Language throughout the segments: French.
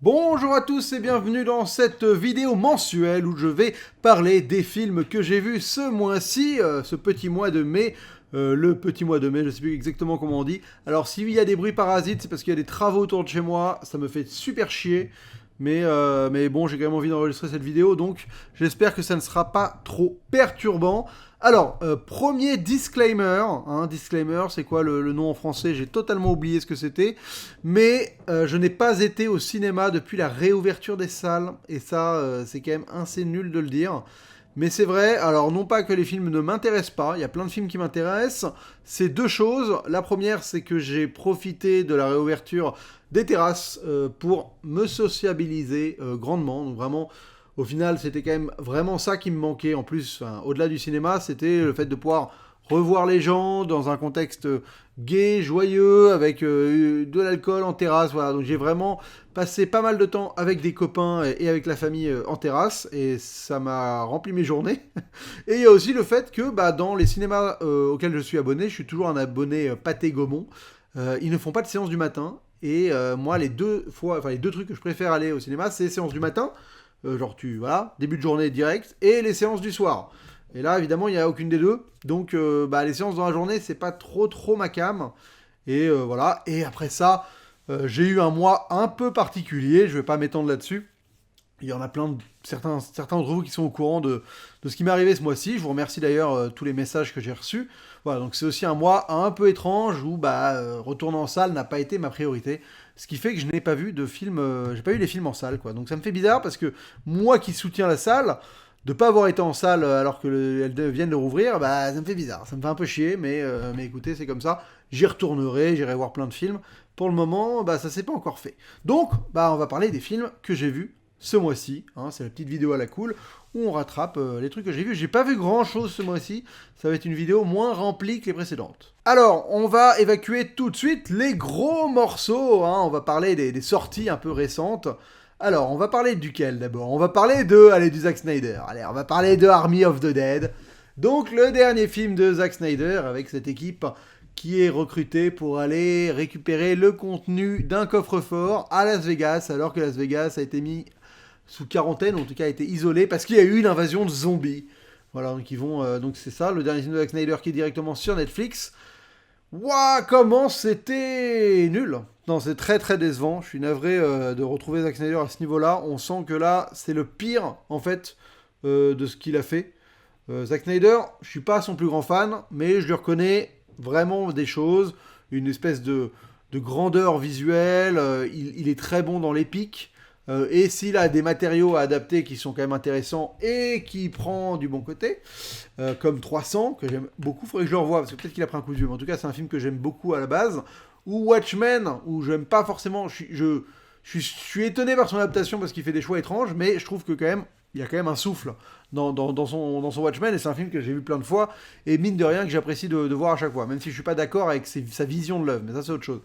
Bonjour à tous et bienvenue dans cette vidéo mensuelle où je vais parler des films que j'ai vus ce mois-ci, ce petit mois de mai. Le petit mois de mai, je sais plus exactement comment on dit. Alors s'il y a des bruits parasites, c'est parce qu'il y a des travaux autour de chez moi, ça me fait super chier. Mais bon, j'ai quand même envie d'enregistrer cette vidéo, donc j'espère que ça ne sera pas trop perturbant. Alors, premier disclaimer, hein, disclaimer, c'est quoi le nom en français? J'ai totalement oublié ce que c'était. Mais je n'ai pas été au cinéma depuis la réouverture des salles, et ça, c'est quand même assez nul de le dire. Mais c'est vrai, alors non pas que les films ne m'intéressent pas, il y a plein de films qui m'intéressent, c'est deux choses. La première, c'est que j'ai profité de la réouverture des terrasses pour me sociabiliser grandement. Donc vraiment, au final, c'était quand même vraiment ça qui me manquait. En plus, enfin, au-delà du cinéma, c'était le fait de pouvoir revoir les gens dans un contexte gai, joyeux, avec de l'alcool en terrasse. Voilà, donc j'ai vraiment passé pas mal de temps avec des copains et avec la famille en terrasse, et ça m'a rempli mes journées. Et il y a aussi le fait que dans les cinémas auxquels je suis abonné, je suis toujours un abonné Pathé Gaumont. Ils ne font pas de séance du matin. Et moi, les deux trucs que je préfère aller au cinéma, c'est les séances du matin, genre voilà, début de journée direct, et les séances du soir. Et là, évidemment, il n'y a aucune des deux. Donc, les séances dans la journée, c'est pas trop ma cam. Et voilà. Et après ça, j'ai eu un mois un peu particulier. Je vais pas m'étendre là-dessus. Il y en a certains d'entre vous qui sont au courant de ce qui m'est arrivé ce mois-ci. Je vous remercie d'ailleurs tous les messages que j'ai reçus. Voilà, donc c'est aussi un mois un peu étrange où retourner en salle n'a pas été ma priorité. Ce qui fait que je n'ai pas vu de film, j'ai pas eu les films en salle, quoi. Donc ça me fait bizarre parce que moi qui soutiens la salle, de pas avoir été en salle alors qu'elles viennent de rouvrir, ça me fait bizarre. Ça me fait un peu chier, mais écoutez, c'est comme ça. J'y retournerai, j'irai voir plein de films. Pour le moment, ça s'est pas encore fait. Donc, on va parler des films que j'ai vus ce mois-ci. Hein, c'est la petite vidéo à la cool où on rattrape les trucs que j'ai vus. J'ai pas vu grand chose ce mois-ci. Ça va être une vidéo moins remplie que les précédentes. Alors, on va évacuer tout de suite les gros morceaux. Hein, on va parler des sorties un peu récentes. Alors, on va parler duquel d'abord? On va parler du Zack Snyder. Allez, on va parler de Army of the Dead. Donc, le dernier film de Zack Snyder avec cette équipe qui est recrutée pour aller récupérer le contenu d'un coffre-fort à Las Vegas, alors que Las Vegas a été mis sous quarantaine, ou en tout cas a été isolé parce qu'il y a eu une invasion de zombies. Voilà, donc ils vont, donc c'est ça, le dernier film de Zack Snyder qui est directement sur Netflix. Ouah, comment c'était nul. Non, c'est très décevant. Je suis navré de retrouver Zack Snyder à ce niveau-là. On sent que là, c'est le pire, en fait, de ce qu'il a fait. Zack Snyder, je suis pas son plus grand fan, mais je lui reconnais vraiment des choses. Une espèce de grandeur visuelle. Il est très bon dans l'épique. Et s'il a des matériaux à adapter qui sont quand même intéressants et qui prend du bon côté, comme 300, que j'aime beaucoup, faudrait que je le revoie, parce que peut-être qu'il a pris un coup de vieux, mais en tout cas c'est un film que j'aime beaucoup à la base, ou Watchmen, où j'aime pas forcément, je suis étonné par son adaptation parce qu'il fait des choix étranges, mais je trouve que quand même, il y a quand même un souffle dans son Watchmen, et c'est un film que j'ai vu plein de fois, et mine de rien que j'apprécie de voir à chaque fois, même si je suis pas d'accord avec sa vision de l'œuvre, mais ça c'est autre chose.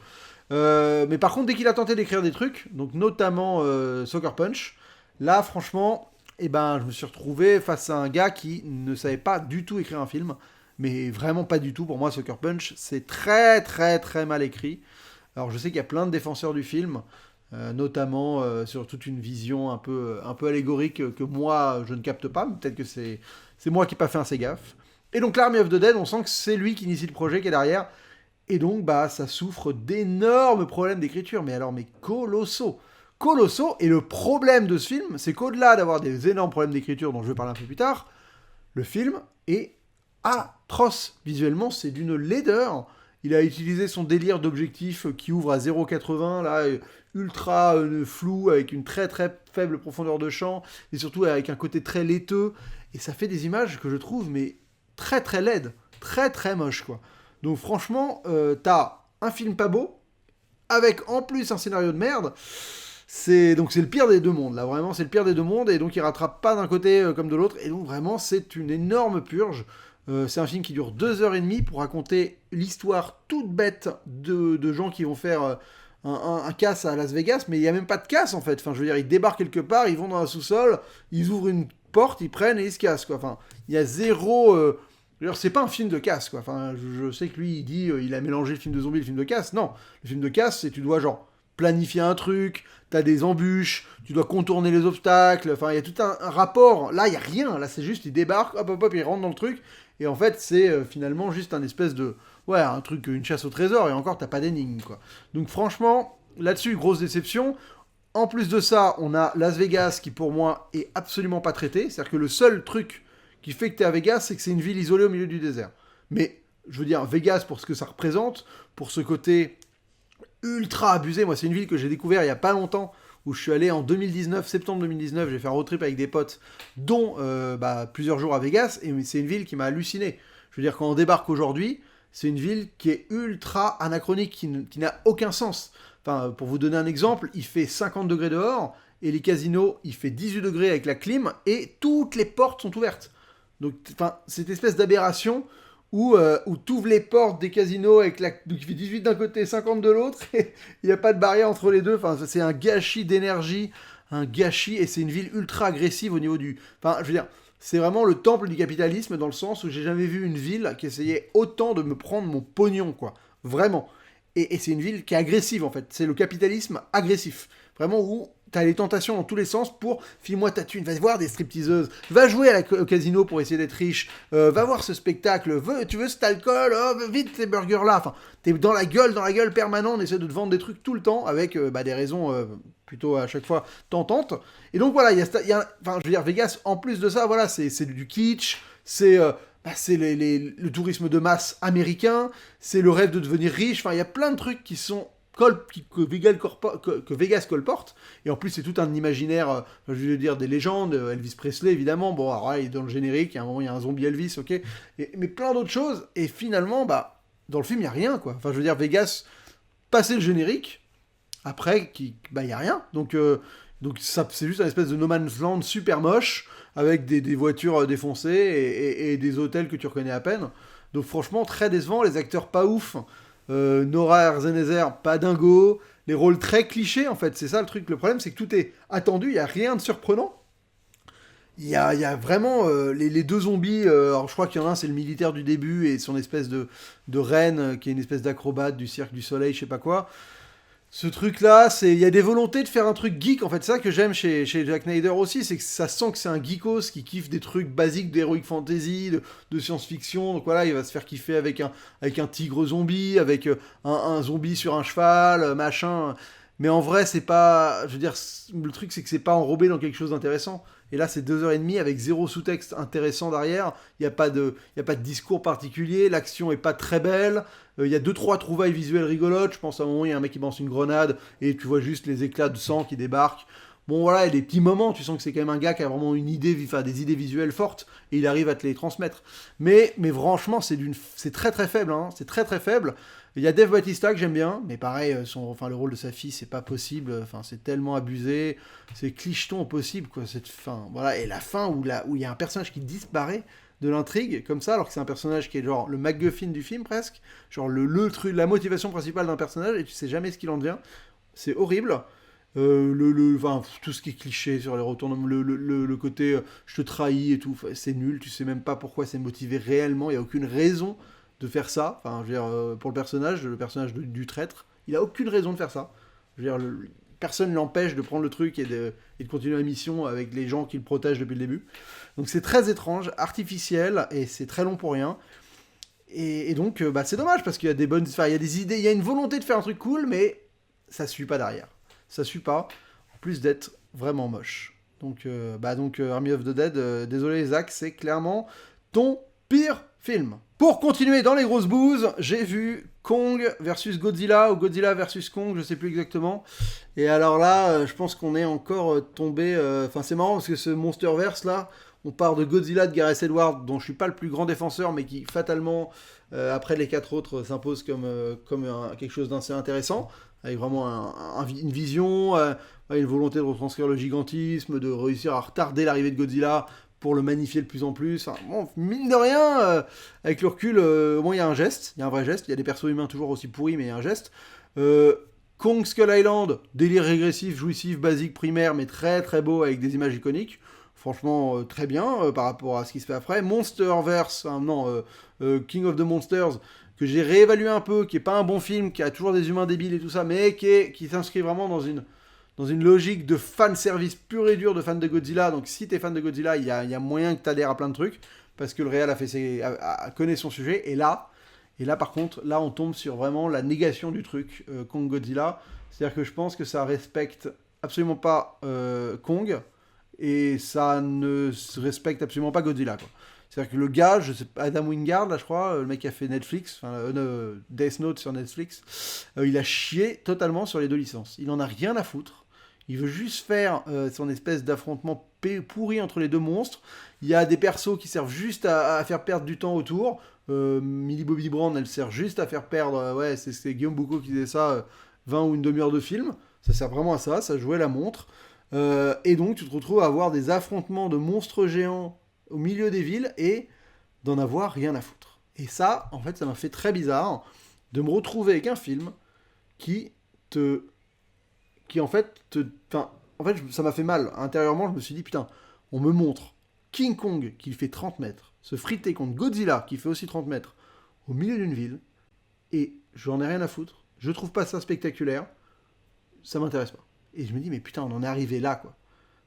Mais par contre, dès qu'il a tenté d'écrire des trucs, donc notamment Soccer Punch, là, franchement, je me suis retrouvé face à un gars qui ne savait pas du tout écrire un film, mais vraiment pas du tout. Pour moi, Soccer Punch, c'est très mal écrit. Alors, je sais qu'il y a plein de défenseurs du film, notamment sur toute une vision un peu allégorique que moi, je ne capte pas, mais peut-être que c'est moi qui n'ai pas fait assez gaffe. Et donc, l'Army of the Dead, on sent que c'est lui qui initie le projet, qui est derrière. Et donc, ça souffre d'énormes problèmes d'écriture, mais colossaux. Colossaux, et le problème de ce film, c'est qu'au-delà d'avoir des énormes problèmes d'écriture dont je vais parler un peu plus tard, le film est atroce. Visuellement, c'est d'une laideur. Il a utilisé son délire d'objectif qui ouvre à 0,80, là, ultra flou, avec une très faible profondeur de champ, et surtout avec un côté très laiteux, et ça fait des images que je trouve, mais très laides, très moches, quoi. Donc franchement, t'as un film pas beau, avec en plus un scénario de merde. C'est le pire des deux mondes, là, vraiment, c'est le pire des deux mondes, et donc il rattrape pas d'un côté comme de l'autre, et donc vraiment, c'est une énorme purge. C'est un film qui dure 2h30 pour raconter l'histoire toute bête de gens qui vont faire un casse à Las Vegas, mais il n'y a même pas de casse en fait. Enfin, je veux dire, ils débarquent quelque part, ils vont dans un sous-sol, ils ouvrent une porte, ils prennent et ils se cassent, quoi. Enfin, il y a zéro. Alors, c'est pas un film de casse, quoi. Enfin, je sais que lui, il dit il a mélangé le film de zombie et le film de casse. Non, le film de casse, c'est tu dois genre planifier un truc, t'as des embûches, tu dois contourner les obstacles, enfin, il y a tout un rapport. Là, il n'y a rien. Là, c'est juste, il débarque, hop, hop, hop, il rentre dans le truc. Et en fait, c'est finalement juste un espèce de... Ouais, un truc, une chasse au trésor, et encore, t'as pas d'énigme, quoi. Donc, franchement, là-dessus, grosse déception. En plus de ça, on a Las Vegas, qui, pour moi, est absolument pas traité. C'est-à-dire que le seul truc qui fait que t'es à Vegas, c'est que c'est une ville isolée au milieu du désert. Mais, je veux dire, Vegas, pour ce que ça représente, pour ce côté ultra abusé. Moi, c'est une ville que j'ai découvert il y a pas longtemps, où je suis allé en 2019, septembre 2019, j'ai fait un road trip avec des potes, dont plusieurs jours à Vegas, et c'est une ville qui m'a halluciné. Je veux dire, quand on débarque aujourd'hui, c'est une ville qui est ultra anachronique, qui n'a aucun sens. Enfin, pour vous donner un exemple, il fait 50 degrés dehors, et les casinos, il fait 18 degrés avec la clim, et toutes les portes sont ouvertes. Donc, enfin, cette espèce d'aberration où tu ouvres les portes des casinos avec donc il fait 18 d'un côté, 50 de l'autre, et il n'y a pas de barrière entre les deux. Enfin, c'est un gâchis d'énergie, un gâchis, et c'est une ville ultra agressive au niveau du... Enfin, je veux dire, c'est vraiment le temple du capitalisme dans le sens où j'ai jamais vu une ville qui essayait autant de me prendre mon pognon, quoi. Vraiment. Et c'est une ville qui est agressive, en fait. C'est le capitalisme agressif. Vraiment où t'as les tentations dans tous les sens pour file-moi ta thune, va voir des stripteaseuses, va jouer au casino pour essayer d'être riche, va voir ce spectacle, tu veux cet alcool, oh, vite ces burgers là, enfin t'es dans la gueule permanent, on essaie de te vendre des trucs tout le temps avec des raisons plutôt à chaque fois tentantes. Et donc voilà, enfin je veux dire Vegas en plus de ça, voilà c'est du kitsch, c'est le tourisme de masse américain, c'est le rêve de devenir riche, enfin il y a plein de trucs qui sont que Vegas colporte, et en plus c'est tout un imaginaire, je veux dire des légendes, Elvis Presley évidemment, bon alors là, il est dans le générique, il y a un moment il y a un zombie Elvis, ok, mais plein d'autres choses, et finalement, bah, dans le film il n'y a rien, quoi, enfin je veux dire Vegas, passer le générique, après, il n'y a rien, donc ça, c'est juste une espèce de no man's land super moche, avec des voitures défoncées, et des hôtels que tu reconnais à peine, donc franchement très décevant, les acteurs pas ouf, Nora Arzenezer, pas dingo, les rôles très clichés en fait, c'est ça le truc. Le problème c'est que tout est attendu, il n'y a rien de surprenant. Il y a vraiment les deux zombies, alors je crois qu'il y en a un c'est le militaire du début et son espèce de reine qui est une espèce d'acrobate du cirque du soleil, je sais pas quoi. Ce truc-là, il y a des volontés de faire un truc geek, en fait, c'est ça que j'aime chez Jack Snyder aussi, c'est que ça sent que c'est un geekos qui kiffe des trucs basiques d'heroic fantasy, de science-fiction, donc voilà, il va se faire kiffer avec un tigre zombie, avec un zombie sur un cheval, machin, mais en vrai, c'est pas, je veux dire, le truc c'est que c'est pas enrobé dans quelque chose d'intéressant, et là c'est 2 heures et demie avec zéro sous-texte intéressant derrière, il n'y a pas de discours particulier, l'action est pas très belle, il y a 2-3 trouvailles visuelles rigolotes. Je pense à un moment, il y a un mec qui lance une grenade et tu vois juste les éclats de sang qui débarquent. Bon, voilà, il y a des petits moments. Tu sens que c'est quand même un gars qui a vraiment une idée, enfin, des idées visuelles fortes et il arrive à te les transmettre. Mais franchement, c'est très très faible. Hein, c'est très très faible. Il y a Dave Bautista que j'aime bien, mais pareil, le rôle de sa fille, c'est pas possible. Enfin, c'est tellement abusé. C'est clicheton au possible, quoi. Cette fin. Voilà. Et la fin où il y a un personnage qui disparaît de l'intrigue, comme ça, alors que c'est un personnage qui est genre le MacGuffin du film presque, genre le truc, la motivation principale d'un personnage, et tu sais jamais ce qu'il en devient. C'est horrible. Enfin, tout ce qui est cliché sur les retournements, le côté je te trahis et tout, c'est nul, tu sais même pas pourquoi c'est motivé réellement, il n'y a aucune raison de faire ça. Enfin, je veux dire, pour le personnage du traître, il a aucune raison de faire ça. Je veux dire, personne ne l'empêche de prendre le truc et de continuer la mission avec les gens qui le protègent depuis le début. Donc c'est très étrange, artificiel, et c'est très long pour rien. Et donc, c'est dommage, parce qu'il y a des bonnes... Enfin, il y a des idées, il y a une volonté de faire un truc cool, mais ça suit pas derrière. Ça suit pas, en plus d'être vraiment moche. Donc, Army of the Dead, désolé Zach, c'est clairement ton pire film. Pour continuer dans les grosses bouses, j'ai vu Kong versus Godzilla, ou Godzilla versus Kong, je sais plus exactement. Et alors là, je pense qu'on est encore tombé... Enfin, c'est marrant, parce que ce Monsterverse, là, on part de Godzilla de Gareth Edwards, dont je suis pas le plus grand défenseur, mais qui, fatalement, après les 4 autres, s'impose comme quelque chose d'assez intéressant, avec vraiment une vision, une volonté de retranscrire le gigantisme, de réussir à retarder l'arrivée de Godzilla pour le magnifier de plus en plus. Enfin, bon, mine de rien, avec le recul, au moins il y a un geste, il y a un vrai geste, il y a des persos humains toujours aussi pourris, mais il y a un geste. Kong Skull Island, délire régressif, jouissif, basique, primaire, mais très très beau, avec des images iconiques. Franchement, très bien par rapport à ce qui se fait après. Monsterverse, King of the Monsters, que j'ai réévalué un peu, qui est pas un bon film, qui a toujours des humains débiles et tout ça, mais qui s'inscrit vraiment dans une logique de fanservice pur et dur de fans de Godzilla. Donc si t'es fan de Godzilla, il y a moyen que t'adhères à plein de trucs, parce que le réal connaît son sujet, et là par contre, là on tombe sur vraiment la négation du truc, Kong Godzilla. C'est-à-dire que je pense que ça respecte absolument pas Kong, et ça ne respecte absolument pas Godzilla, quoi. C'est-à-dire que le gars, je sais pas, Adam Wingard, là je crois, le mec qui a fait Netflix, Death Note sur Netflix, il a chié totalement sur les deux licences. Il en a rien à foutre. Il veut juste faire son espèce d'affrontement pourri entre les deux monstres. Il y a des persos qui servent juste à faire perdre du temps autour. Millie Bobby Brown, elle sert juste à faire perdre, ouais, c'est Guillaume Boucault qui disait ça, 20 ou une demi-heure de film. Ça sert vraiment à ça jouait la montre. Et donc tu te retrouves à avoir des affrontements de monstres géants au milieu des villes et d'en avoir rien à foutre. Et ça, en fait, ça m'a fait très bizarre de me retrouver avec un film qui en fait, ça m'a fait mal. Intérieurement, je me suis dit, putain, on me montre King Kong qui fait 30 mètres, se friter contre Godzilla qui fait aussi 30 mètres au milieu d'une ville, et j'en ai rien à foutre. Je trouve pas ça spectaculaire, ça m'intéresse pas. Et je me dis, mais putain, on en est arrivé là, quoi.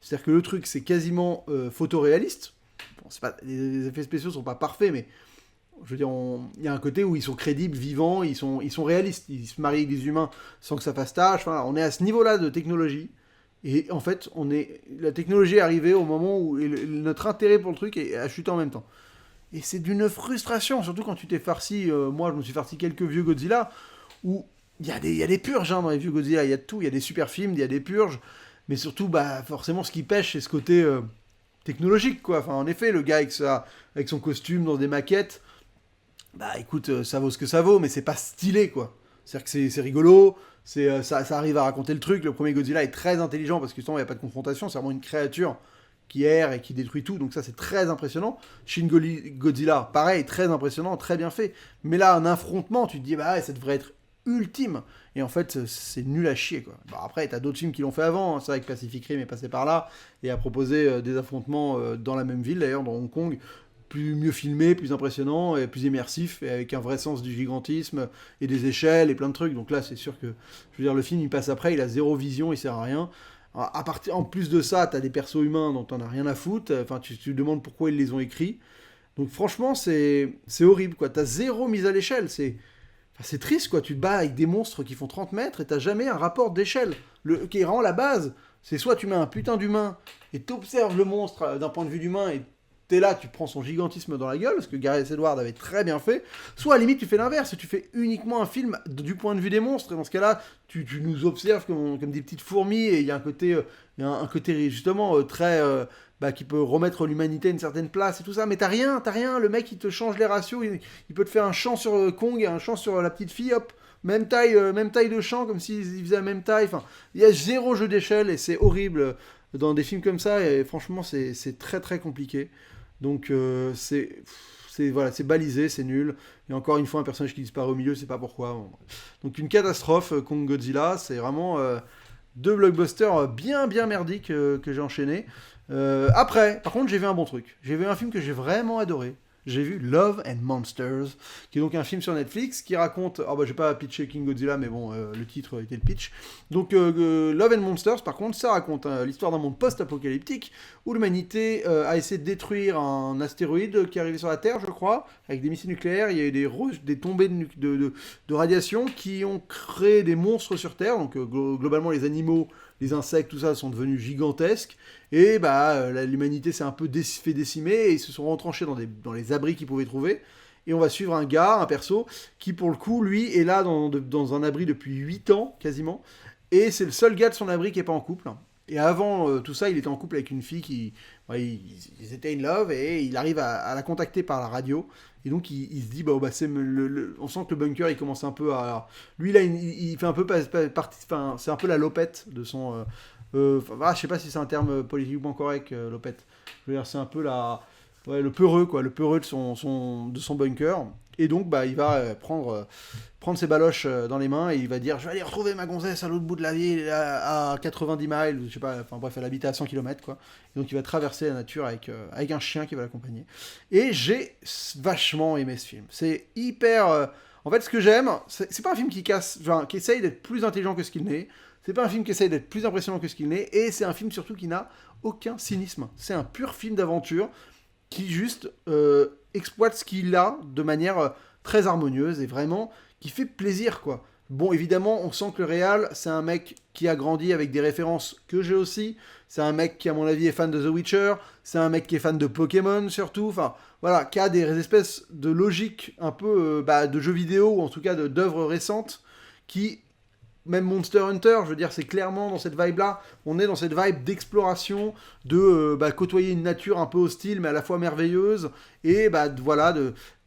C'est-à-dire que le truc, c'est quasiment photoréaliste. Bon, les effets spéciaux sont pas parfaits, mais je veux dire, il y a un côté où ils sont crédibles, vivants, ils sont réalistes. Ils se marient avec des humains sans que ça fasse tâche. Enfin, on est à ce niveau-là de technologie. Et en fait, la technologie est arrivée au moment où notre intérêt pour le truc a chuté en même temps. Et c'est d'une frustration, surtout quand tu t'es farci. Moi, je me suis farci quelques vieux Godzilla où il y a des purges dans les vieux Godzilla. Il y a de tout. Il y a des super films, il y a des purges. Mais surtout, bah, forcément, ce qui pêche, c'est ce côté technologique, quoi. Enfin, en effet, le gars avec son costume dans des maquettes, bah écoute, ça vaut ce que ça vaut, mais c'est pas stylé, quoi. C'est-à-dire que c'est rigolo, ça arrive à raconter le truc. Le premier Godzilla est très intelligent parce que justement, il n'y a pas de confrontation, c'est vraiment une créature qui erre et qui détruit tout, donc ça c'est très impressionnant. Shin Godzilla, pareil, très impressionnant, très bien fait. Mais là, un affrontement, tu te dis, bah ouais, ça devrait être ultime. Et en fait, c'est nul à chier, quoi. Bah, après, t'as d'autres films qui l'ont fait avant, hein. C'est vrai que Pacific Rim est passé par là et a proposé des affrontements dans la même ville, d'ailleurs, dans Hong Kong, mieux filmé, plus impressionnant, et plus immersif, et avec un vrai sens du gigantisme, et des échelles, et plein de trucs. Donc là, c'est sûr que, je veux dire, le film, il passe après, il a zéro vision, il sert à rien. En plus de ça, t'as des persos humains dont t'en as rien à foutre, enfin, tu te demandes pourquoi ils les ont écrits. Donc franchement, c'est horrible, quoi. T'as zéro mise à l'échelle, c'est triste, quoi. Tu te bats avec des monstres qui font 30 mètres, et t'as jamais un rapport d'échelle, qui est vraiment la base. C'est soit tu mets un putain d'humain, et t'observes le monstre d'un point de vue d'humain, et t'es là, tu prends son gigantisme dans la gueule, ce que Gareth Edwards avait très bien fait, soit à la limite tu fais l'inverse, tu fais uniquement un film du point de vue des monstres, et dans ce cas-là, tu nous observes comme des petites fourmis, et il y a un côté justement très... qui peut remettre l'humanité à une certaine place et tout ça, mais t'as rien, le mec il te change les ratios, il peut te faire un champ sur Kong et un champ sur la petite fille, hop, même taille de champ, comme s'il faisait la même taille, enfin, il y a zéro jeu d'échelle, et c'est horrible dans des films comme ça, et franchement c'est très très compliqué. Donc voilà, c'est balisé, c'est nul. Et encore une fois, un personnage qui disparaît au milieu, je sais pas pourquoi. Bon. Donc une catastrophe, Kong Godzilla, c'est vraiment deux blockbusters bien bien merdiques que j'ai enchaînés. Après, par contre, j'ai vu un bon truc. J'ai vu un film que j'ai vraiment adoré. J'ai vu Love and Monsters, qui est donc un film sur Netflix qui raconte... je vais pas pitcher King Godzilla, mais bon, le titre était le pitch. Donc Love and Monsters, par contre, ça raconte l'histoire d'un monde post-apocalyptique où l'humanité a essayé de détruire un astéroïde qui est arrivé sur la Terre, je crois, avec des missiles nucléaires. Il y a eu des tombées de radiation qui ont créé des monstres sur Terre. Donc globalement, les animaux, les insectes, tout ça sont devenus gigantesques. Et l'humanité s'est un peu fait décimer et ils se sont retranchés dans les abris qu'ils pouvaient trouver. Et on va suivre un perso, qui pour le coup, lui, est là dans un abri depuis 8 ans, quasiment. Et c'est le seul gars de son abri qui n'est pas en couple. Et avant tout ça, il était en couple avec une fille ils étaient in love, et il arrive à la contacter par la radio. Et donc il se dit, on sent que le bunker, il commence un peu à... Lui, là, il fait un peu partie... Enfin, c'est un peu la lopette de son... je sais pas si c'est un terme politiquement correct, lopette. Je veux dire, c'est un peu le peureux, quoi, le peureux de son bunker. Et donc, il va prendre ses baloches dans les mains, et il va dire, je vais aller retrouver ma gonzesse à l'autre bout de la ville, à 90 miles, je sais pas, enfin bref, elle habite à 100 km, quoi. Et donc il va traverser la nature avec un chien qui va l'accompagner. Et j'ai vachement aimé ce film. C'est hyper... En fait, ce que j'aime, c'est pas un film qui casse, genre, qui essaye d'être plus intelligent que ce qu'il n'est. C'est pas un film qui essaye d'être plus impressionnant que ce qu'il n'est. Et c'est un film surtout qui n'a aucun cynisme. C'est un pur film d'aventure qui juste exploite ce qu'il a de manière très harmonieuse et vraiment qui fait plaisir, quoi. Bon, évidemment, on sent que le réal, c'est un mec qui a grandi avec des références que j'ai aussi. C'est un mec qui, à mon avis, est fan de The Witcher. C'est un mec qui est fan de Pokémon, surtout. Enfin, voilà, qui a des espèces de logiques un peu de jeux vidéo, ou en tout cas d'œuvres récentes, qui, même Monster Hunter, je veux dire, c'est clairement dans cette vibe-là. On est dans cette vibe d'exploration, de côtoyer une nature un peu hostile, mais à la fois merveilleuse, et voilà,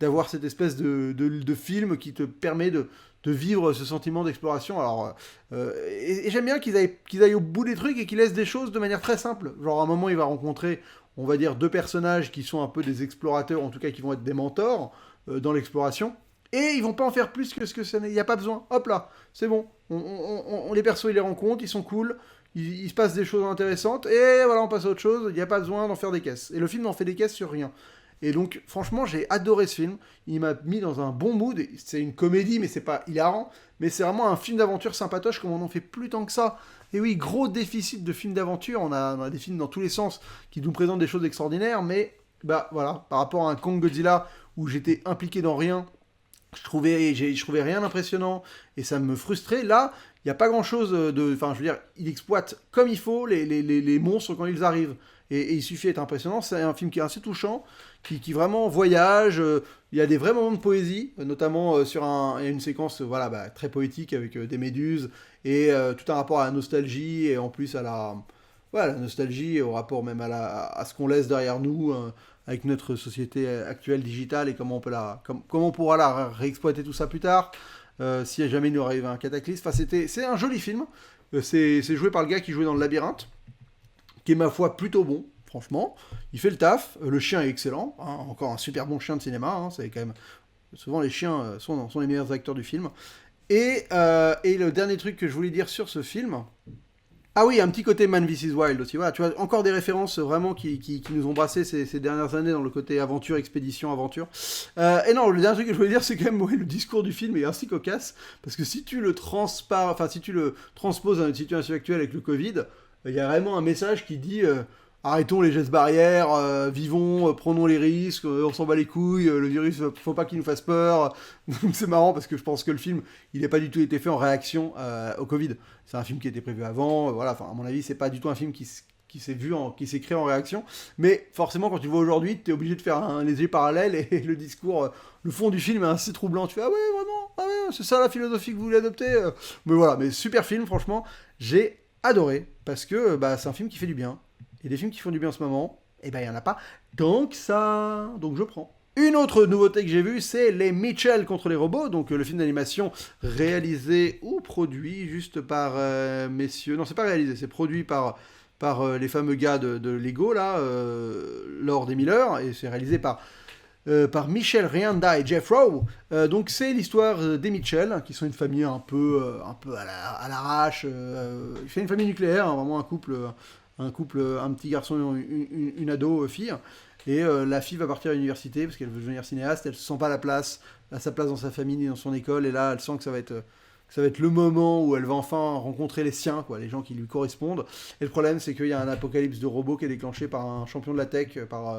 d'avoir cette espèce de film qui te permet de vivre ce sentiment d'exploration. Alors, et j'aime bien qu'ils aillent au bout des trucs et qu'ils laissent des choses de manière très simple. Genre, à un moment, il va rencontrer, on va dire, deux personnages qui sont un peu des explorateurs, en tout cas qui vont être des mentors dans l'exploration. Et ils vont pas en faire plus que ce que ça n'est. Il n'y a pas besoin. Hop là, c'est bon. Les persos, ils les rencontrent, ils sont cool. Il se passe des choses intéressantes. Et voilà, on passe à autre chose. Il n'y a pas besoin d'en faire des caisses. Et le film n'en fait des caisses sur rien. Et donc, franchement, j'ai adoré ce film. Il m'a mis dans un bon mood. C'est une comédie, mais c'est pas hilarant. Mais c'est vraiment un film d'aventure sympatoche, comme on n'en fait plus tant que ça. Et oui, gros déficit de films d'aventure. On a des films dans tous les sens qui nous présentent des choses extraordinaires. Mais, voilà, par rapport à un Kong Godzilla où j'étais impliqué dans rien, je trouvais rien d'impressionnant et ça me frustrait. Là, il n'y a pas grand chose de. Enfin, je veux dire, il exploite comme il faut les monstres quand ils arrivent. Et il suffit d'être impressionnant. C'est un film qui est assez touchant, qui vraiment voyage. Il y a des vrais moments de poésie, notamment il y a une séquence très poétique avec des méduses et tout un rapport à la nostalgie et en plus la nostalgie, au rapport même à ce qu'on laisse derrière nous. Avec notre société actuelle digitale et comment comment on pourra réexploiter tout ça plus tard, si jamais il nous arrive un cataclysme. Enfin, c'est un joli film. C'est joué par le gars qui jouait dans Le Labyrinthe, qui est ma foi plutôt bon, franchement. Il fait le taf. Le chien est excellent. Hein, encore un super bon chien de cinéma. Hein, c'est quand même souvent les chiens sont les meilleurs acteurs du film. Et le dernier truc que je voulais dire sur ce film. Ah oui, un petit côté Man vs Wild aussi. Voilà, tu vois, encore des références vraiment qui nous ont brassé ces dernières années dans le côté aventure, expédition, aventure. Et non, le dernier truc que je voulais dire, c'est quand même le discours du film est assez cocasse, parce que si tu le transposes à notre situation actuelle avec le Covid, il y a vraiment un message qui dit arrêtons les gestes barrières, vivons, prenons les risques, on s'en bat les couilles, le virus, faut pas qu'il nous fasse peur. Donc c'est marrant parce que je pense que le film, il n'a pas du tout été fait en réaction au Covid. C'est un film qui était prévu avant, voilà. Enfin, à mon avis, c'est pas du tout un film qui s'est créé en réaction. Mais forcément, quand tu le vois aujourd'hui, tu es obligé de faire un léger parallèle et le discours, le fond du film est assez troublant. Tu fais ah ouais vraiment, ah ouais, c'est ça la philosophie que vous voulez adopter. Mais voilà, mais super film, franchement, j'ai adoré parce que c'est un film qui fait du bien. Et des films qui font du bien en ce moment, il n'y en a pas donc ça. Donc je prends. Une autre nouveauté que j'ai vue, c'est Les Mitchell contre les robots, donc le film d'animation réalisé ou produit juste par messieurs. Non, c'est pas réalisé, c'est produit par les fameux gars de Lego, là, Lord et Miller, et c'est réalisé par Michel Rianda et Jeff Rowe. Donc c'est l'histoire des Mitchell, qui sont une famille un peu à l'arrache. C'est une famille nucléaire, hein, vraiment un couple, un petit garçon et une ado fille. Et la fille va partir à l'université parce qu'elle veut devenir cinéaste. Elle se sent pas à sa place dans sa famille ni dans son école. Et là, elle sent que ça va être le moment où elle va enfin rencontrer les siens, quoi, les gens qui lui correspondent. Et le problème, c'est qu'il y a un apocalypse de robots qui est déclenché par un champion de la tech, par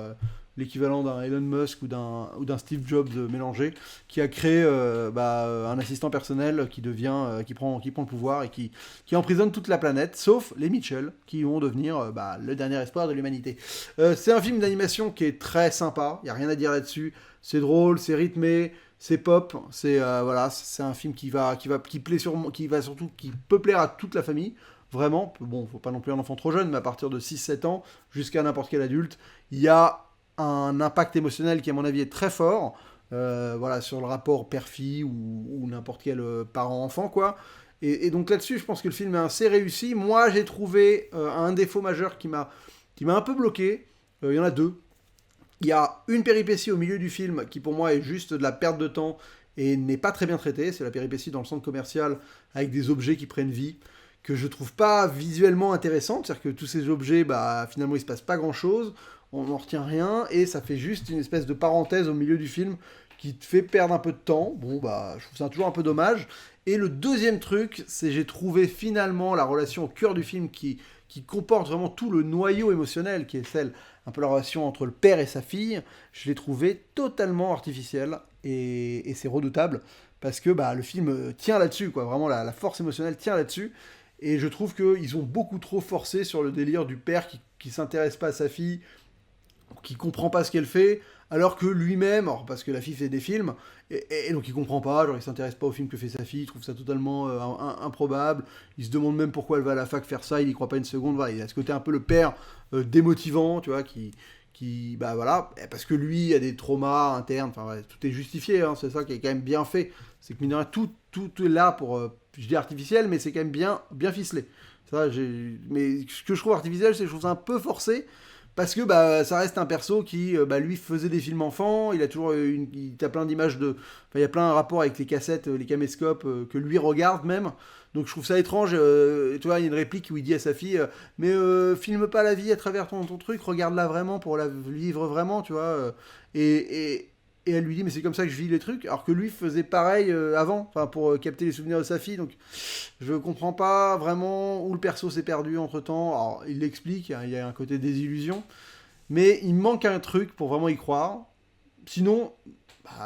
l'équivalent d'un Elon Musk ou d'un Steve Jobs mélangé, qui a créé un assistant personnel qui prend le pouvoir et qui emprisonne toute la planète, sauf les Mitchell, qui vont devenir le dernier espoir de l'humanité. C'est un film d'animation qui est très sympa, il n'y a rien à dire là-dessus. C'est drôle, c'est rythmé, c'est pop, c'est un film qui peut plaire à toute la famille. Vraiment, bon, faut pas non plus un enfant trop jeune, mais à partir de 6-7 ans jusqu'à n'importe quel adulte, il y a un impact émotionnel qui à mon avis est très fort, sur le rapport père-fille ou n'importe quel parent-enfant, quoi. Et donc là-dessus, je pense que le film est assez réussi. Moi, j'ai trouvé un défaut majeur qui m'a un peu bloqué. Il y en a deux. Il y a une péripétie au milieu du film qui pour moi est juste de la perte de temps et n'est pas très bien traitée. C'est la péripétie dans le centre commercial avec des objets qui prennent vie, que je trouve pas visuellement intéressante. C'est-à-dire que tous ces objets, finalement, il se passe pas grand-chose, on n'en retient rien, et ça fait juste une espèce de parenthèse au milieu du film qui te fait perdre un peu de temps. Bon, bah, je trouve ça toujours un peu dommage. Et le deuxième truc, c'est j'ai trouvé finalement la relation au cœur du film qui comporte vraiment tout le noyau émotionnel, qui est celle, un peu la relation entre le père et sa fille. Je l'ai trouvé totalement artificielle et c'est redoutable parce que bah, le film tient là-dessus, quoi. Vraiment, la force émotionnelle tient là-dessus. Et je trouve qu'ils ont beaucoup trop forcé sur le délire du père qui s'intéresse pas à sa fille, qui comprend pas ce qu'elle fait, alors que lui-même, alors parce que la fille fait des films, et donc il comprend pas, genre il s'intéresse pas au film que fait sa fille, il trouve ça totalement improbable, il se demande même pourquoi elle va à la fac faire ça, il y croit pas une seconde, voilà, il a ce côté un peu le père démotivant, tu vois, bah voilà, parce que lui a des traumas internes, enfin ouais, tout est justifié, hein, c'est ça qui est quand même bien fait, c'est que mine de rien, tout est là pour, je dis artificiel, mais c'est quand même bien ficelé. Ça, mais ce que je trouve artificiel, c'est que je trouve ça un peu forcé, parce que bah, ça reste un perso qui, bah, lui, faisait des films enfants, il a toujours il a plein d'images de... Enfin, il y a plein de rapports avec les cassettes, les caméscopes, que lui regarde même. Donc je trouve ça étrange. Tu vois, il y a une réplique où il dit à sa fille mais filme pas la vie à travers ton truc, regarde-la vraiment pour la vivre vraiment, tu vois. Et elle lui dit mais c'est comme ça que je vis les trucs, alors que lui faisait pareil avant, enfin pour capter les souvenirs de sa fille. Donc je comprends pas vraiment où le perso s'est perdu entre temps. Alors il l'explique, hein, il y a un côté désillusion, mais il manque un truc pour vraiment y croire. Sinon,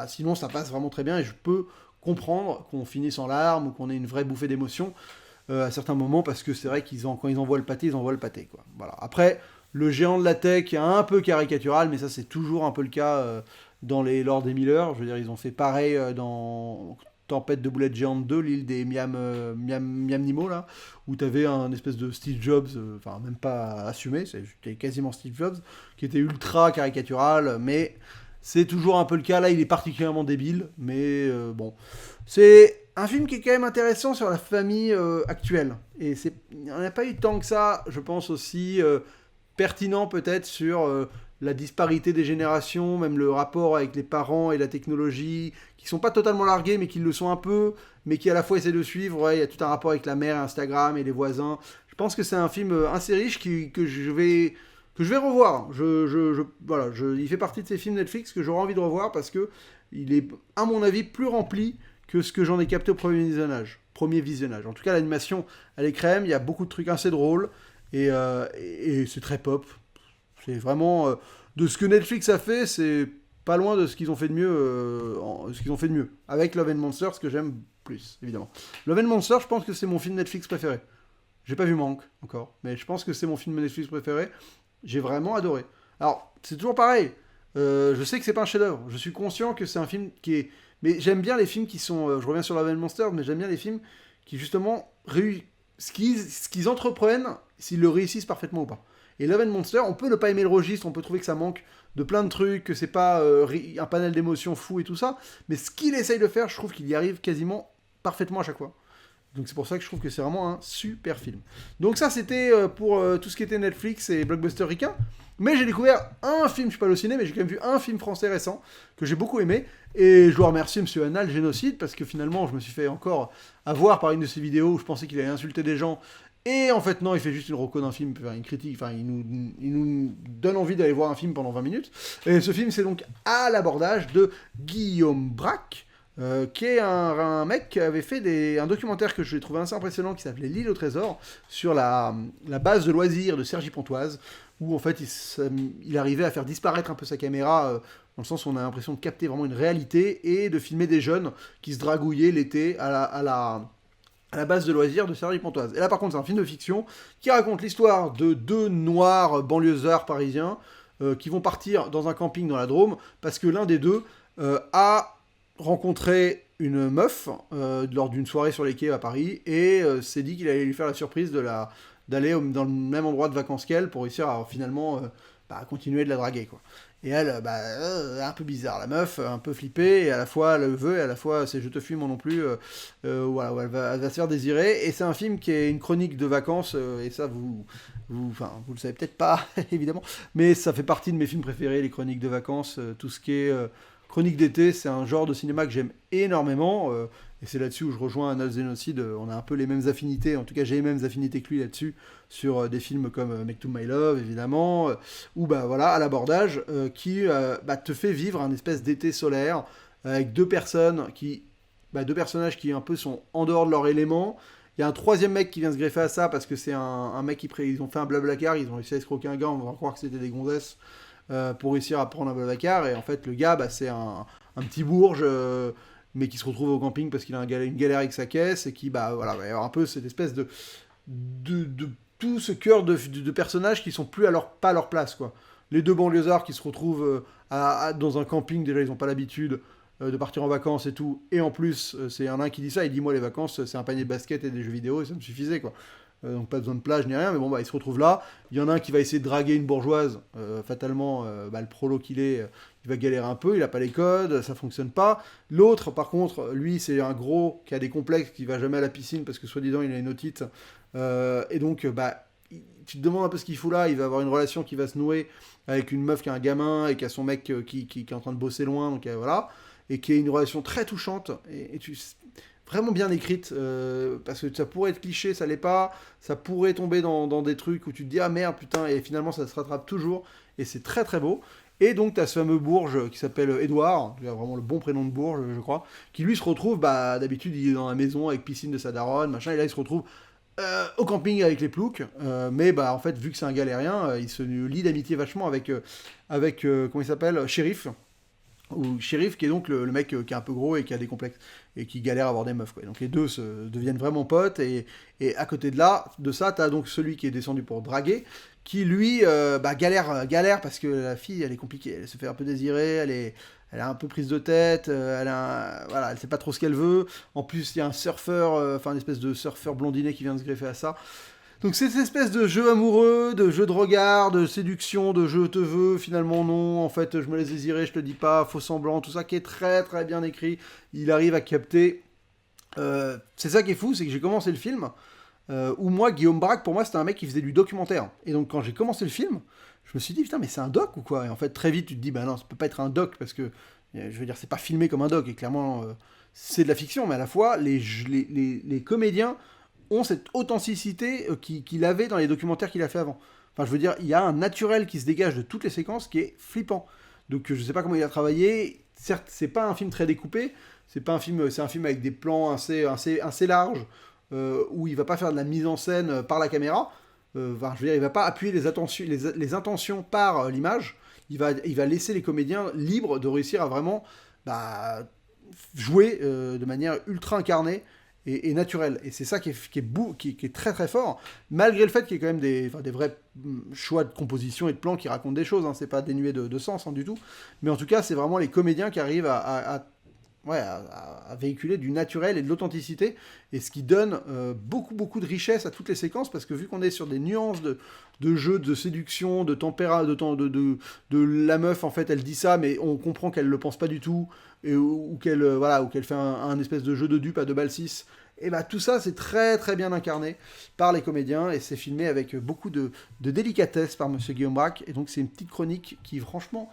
sinon ça passe vraiment très bien et je peux comprendre qu'on finisse en larmes ou qu'on ait une vraie bouffée d'émotion à certains moments, parce que c'est vrai quand ils envoient le pâté, ils envoient le pâté, quoi. Voilà. Après, le géant de la tech est un peu caricatural, mais ça c'est toujours un peu le cas dans les Lord et Miller. Je veux dire, ils ont fait pareil dans Tempête de boulettes géantes 2, l'île des Miam Nemo, là, où t'avais un espèce de Steve Jobs, enfin même pas assumé, c'était quasiment Steve Jobs, qui était ultra caricatural, mais c'est toujours un peu le cas. Là, il est particulièrement débile, mais bon. C'est un film qui est quand même intéressant sur la famille actuelle. Et il n'y en a pas eu tant que ça, je pense aussi pertinent peut-être sur la disparité des générations, même le rapport avec les parents et la technologie, qui sont pas totalement largués, mais qui le sont un peu, mais qui à la fois essaient de suivre. Ouais, il y a tout un rapport avec la mère, Instagram et les voisins. Je pense que c'est un film assez riche que je vais revoir. Voilà, il fait partie de ces films Netflix que j'aurais envie de revoir parce que il est, à mon avis, plus rempli que ce que j'en ai capté au premier visionnage. En tout cas, l'animation, elle est crème, il y a beaucoup de trucs assez drôles et c'est très pop. C'est vraiment de ce que Netflix a fait, c'est pas loin de ce qu'ils ont fait de mieux, avec Love and Monsters, que j'aime plus, évidemment. Love and Monsters, je pense que c'est mon film Netflix préféré. J'ai pas vu Manque encore, mais je pense que c'est mon film Netflix préféré. J'ai vraiment adoré. Alors, c'est toujours pareil. Je sais que c'est pas un chef-d'œuvre. Je suis conscient que c'est un film qui est. Mais j'aime bien les films qui sont. Je reviens sur Love and Monsters, mais j'aime bien les films qui, justement, ce qu'ils entreprennent, s'ils le réussissent parfaitement ou pas. Et Love and Monsters, on peut ne pas aimer le registre, on peut trouver que ça manque de plein de trucs, que c'est pas un panel d'émotions fou et tout ça, mais ce qu'il essaye de faire, je trouve qu'il y arrive quasiment parfaitement à chaque fois. Donc c'est pour ça que je trouve que c'est vraiment un super film. Donc ça c'était pour tout ce qui était Netflix et blockbuster ricain. Mais j'ai découvert un film, je suis pas allé au ciné, mais j'ai quand même vu un film français récent que j'ai beaucoup aimé. Et je dois remercier Monsieur Anal Génocide, parce que finalement je me suis fait encore avoir par une de ses vidéos où je pensais qu'il allait insulter des gens. Et en fait non, il fait juste une reco d'un film, une critique, enfin il nous donne envie d'aller voir un film pendant 20 minutes. Et ce film c'est donc À l'abordage de Guillaume Braque, qui est un mec qui avait fait un documentaire que j'ai trouvé assez impressionnant qui s'appelait L'île au trésor, sur la base de loisirs de Cergy-Pontoise, où en fait il arrivait à faire disparaître un peu sa caméra, dans le sens où on a l'impression de capter vraiment une réalité et de filmer des jeunes qui se dragouillaient l'été à la base de loisirs de Cergy-Pontoise. Et là par contre c'est un film de fiction qui raconte l'histoire de deux noirs banlieusards parisiens qui vont partir dans un camping dans la Drôme, parce que l'un des deux a rencontré une meuf lors d'une soirée sur les quais à Paris et s'est dit qu'il allait lui faire la surprise d'aller dans le même endroit de vacances qu'elle pour réussir à finalement continuer de la draguer, quoi. Et elle, un peu bizarre, la meuf, un peu flippée, et à la fois elle le veut, et à la fois c'est je te fuis moi non plus, voilà, elle va se faire désirer. Et c'est un film qui est une chronique de vacances, et ça vous le savez peut-être pas, évidemment, mais ça fait partie de mes films préférés, les chroniques de vacances, tout ce qui est chronique d'été, c'est un genre de cinéma que j'aime énormément, et c'est là-dessus où je rejoins Anal Génocide. On a un peu les mêmes affinités, en tout cas j'ai les mêmes affinités que lui là-dessus, sur des films comme Make to My Love, évidemment, ou voilà, À l'abordage, qui te fait vivre un espèce d'été solaire, avec deux personnages qui un peu sont en dehors de leur élément. Il y a un troisième mec qui vient se greffer à ça parce que c'est un mec ils ont fait un blablacar, ils ont réussi à escroquer un gars, on va croire que c'était des gonzesses pour réussir à prendre un blablacar, et en fait le gars c'est un petit bourge mais qui se retrouve au camping parce qu'il a une galère avec sa caisse et qui va y avoir un peu cette espèce de tout ce cœur de personnages qui sont plus pas à leur place, quoi. Les deux banlieusards qui se retrouvent dans un camping, déjà ils n'ont pas l'habitude de partir en vacances et tout, et en plus c'est un qui dit ça, il dit moi les vacances c'est un panier de basket et des jeux vidéo et ça me suffisait, quoi. Donc pas besoin de plage ni rien, mais bon il se retrouve là, il y en a un qui va essayer de draguer une bourgeoise, fatalement le prolo qu'il est, il va galérer un peu, il a pas les codes, ça fonctionne pas. L'autre par contre, lui c'est un gros qui a des complexes, qui va jamais à la piscine parce que soi-disant il a une otite, et donc tu te demandes un peu ce qu'il fout là, il va avoir une relation qui va se nouer avec une meuf qui a un gamin et qui a son mec qui est en train de bosser loin, donc voilà, et qui est une relation très touchante, et vraiment bien écrite, parce que ça pourrait être cliché, ça l'est pas, ça pourrait tomber dans des trucs où tu te dis ah merde putain, et finalement ça se rattrape toujours, et c'est très très beau. Et donc tu as ce fameux bourge qui s'appelle Edouard, vraiment le bon prénom de bourge je crois, qui lui se retrouve, d'habitude il est dans la maison avec piscine de sa daronne, machin, et là il se retrouve au camping avec les ploucs, mais en fait vu que c'est un galérien, il se lie d'amitié vachement avec comment il s'appelle, Shérif, ou Shérif qui est donc le mec qui est un peu gros et qui a des complexes et qui galère à avoir des meufs, quoi. Donc les deux deviennent vraiment potes, et à côté de ça t'as donc celui qui est descendu pour draguer, qui lui galère parce que la fille elle est compliquée, elle se fait un peu désirer, elle est un peu prise de tête, elle sait pas trop ce qu'elle veut. En plus il y a un surfeur, une espèce de surfeur blondinet qui vient de se greffer à ça. Donc c'est cette espèce de jeu amoureux, de jeu de regard, de séduction, de je te veux, finalement non, en fait je me laisse désirer, je te dis pas, faux semblant, tout ça qui est très très bien écrit. Il arrive à capter. C'est ça qui est fou, c'est que j'ai commencé le film, où moi, Guillaume Braque, pour moi c'était un mec qui faisait du documentaire. Et donc quand j'ai commencé le film, je me suis dit putain mais c'est un doc ou quoi? Et en fait très vite tu te dis bah non, ça peut pas être un doc parce que, je veux dire, c'est pas filmé comme un doc, et clairement c'est de la fiction, mais à la fois les comédiens ont cette authenticité qu'il avait dans les documentaires qu'il a fait avant. Enfin, je veux dire, il y a un naturel qui se dégage de toutes les séquences qui est flippant. Donc, je sais pas comment il a travaillé. Certes, c'est pas un film très découpé. C'est un film avec des plans assez larges, où il va pas faire de la mise en scène par la caméra. Je veux dire, il va pas appuyer les intentions par l'image. Il va laisser les comédiens libres de réussir à vraiment jouer de manière ultra incarnée et naturel. Et c'est ça qui est très très fort, malgré le fait qu'il y ait quand même des vrais choix de composition et de plans qui racontent des choses, hein. C'est pas dénué de sens, hein, du tout. Mais en tout cas, c'est vraiment les comédiens qui arrivent à véhiculer du naturel et de l'authenticité, et ce qui donne beaucoup de richesse à toutes les séquences, parce que vu qu'on est sur des nuances de jeu, de séduction, de tempéra, de la meuf, en fait, elle dit ça, mais on comprend qu'elle le pense pas du tout, ou qu'elle fait un espèce de jeu de dupe à 2 balles 6. Et tout ça, c'est très très bien incarné par les comédiens, et c'est filmé avec beaucoup de délicatesse par Monsieur Guillaume Braque, et donc c'est une petite chronique qui, franchement,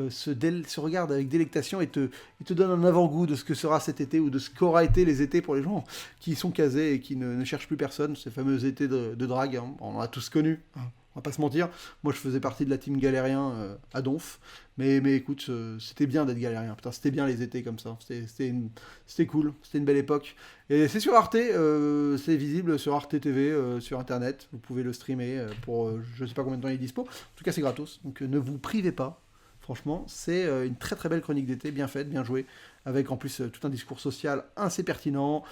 se regarde avec délectation, et te donne un avant-goût de ce que sera cet été, ou de ce qu'aura été les étés pour les gens qui sont casés et qui ne cherchent plus personne, ces fameux étés de drague, hein. On en a tous connu, hein. On va pas se mentir, moi je faisais partie de la team galérien à Donf, mais écoute, c'était bien d'être galérien, putain, c'était bien les étés comme ça, c'était cool, c'était une belle époque. Et c'est sur Arte, c'est visible sur Arte TV, sur internet, vous pouvez le streamer pour je sais pas combien de temps il est dispo, en tout cas c'est gratos, donc ne vous privez pas. Franchement, c'est une très très belle chronique d'été, bien faite, bien jouée, avec en plus tout un discours social assez pertinent,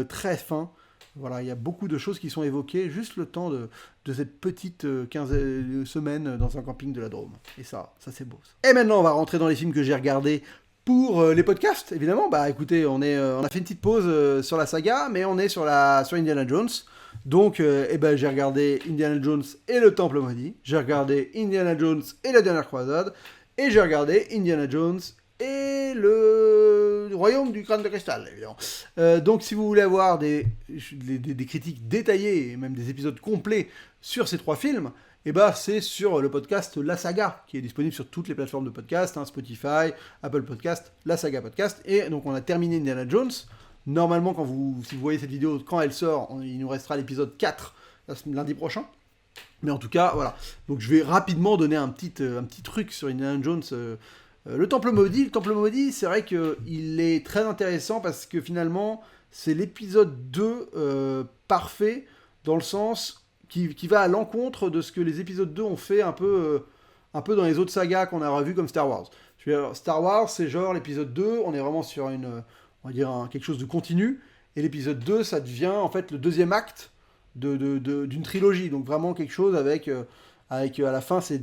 très fin. Voilà, il y a beaucoup de choses qui sont évoquées, juste le temps de cette petite 15 semaines dans un camping de la Drôme. Et ça c'est beau. Ça. Et maintenant, on va rentrer dans les films que j'ai regardés pour les podcasts, évidemment. Écoutez, on a fait une petite pause sur la saga, mais on est sur Indiana Jones. Donc, j'ai regardé Indiana Jones et le Temple Maudit, j'ai regardé Indiana Jones et la Dernière Croisade, et j'ai regardé Indiana Jones et le Royaume du Crâne de Cristal, évidemment. Donc si vous voulez avoir des critiques détaillées, et même des épisodes complets sur ces 3 films, c'est sur le podcast La Saga, qui est disponible sur toutes les plateformes de podcast, hein, Spotify, Apple Podcast, La Saga Podcast. Et donc on a terminé Indiana Jones. Normalement, si vous voyez cette vidéo, quand elle sort, il nous restera l'épisode 4 lundi prochain. Mais en tout cas, voilà. Donc je vais rapidement donner un petit truc sur Indiana Jones, Le Temple Maudit, c'est vrai qu'il est très intéressant parce que finalement, c'est l'épisode 2 parfait, dans le sens qui va à l'encontre de ce que les épisodes 2 ont fait un peu dans les autres sagas qu'on a revues comme Star Wars. Star Wars, c'est genre l'épisode 2, on est vraiment sur on va dire quelque chose de continu, et l'épisode 2, ça devient en fait le deuxième acte d'une trilogie, donc vraiment quelque chose avec à la fin, c'est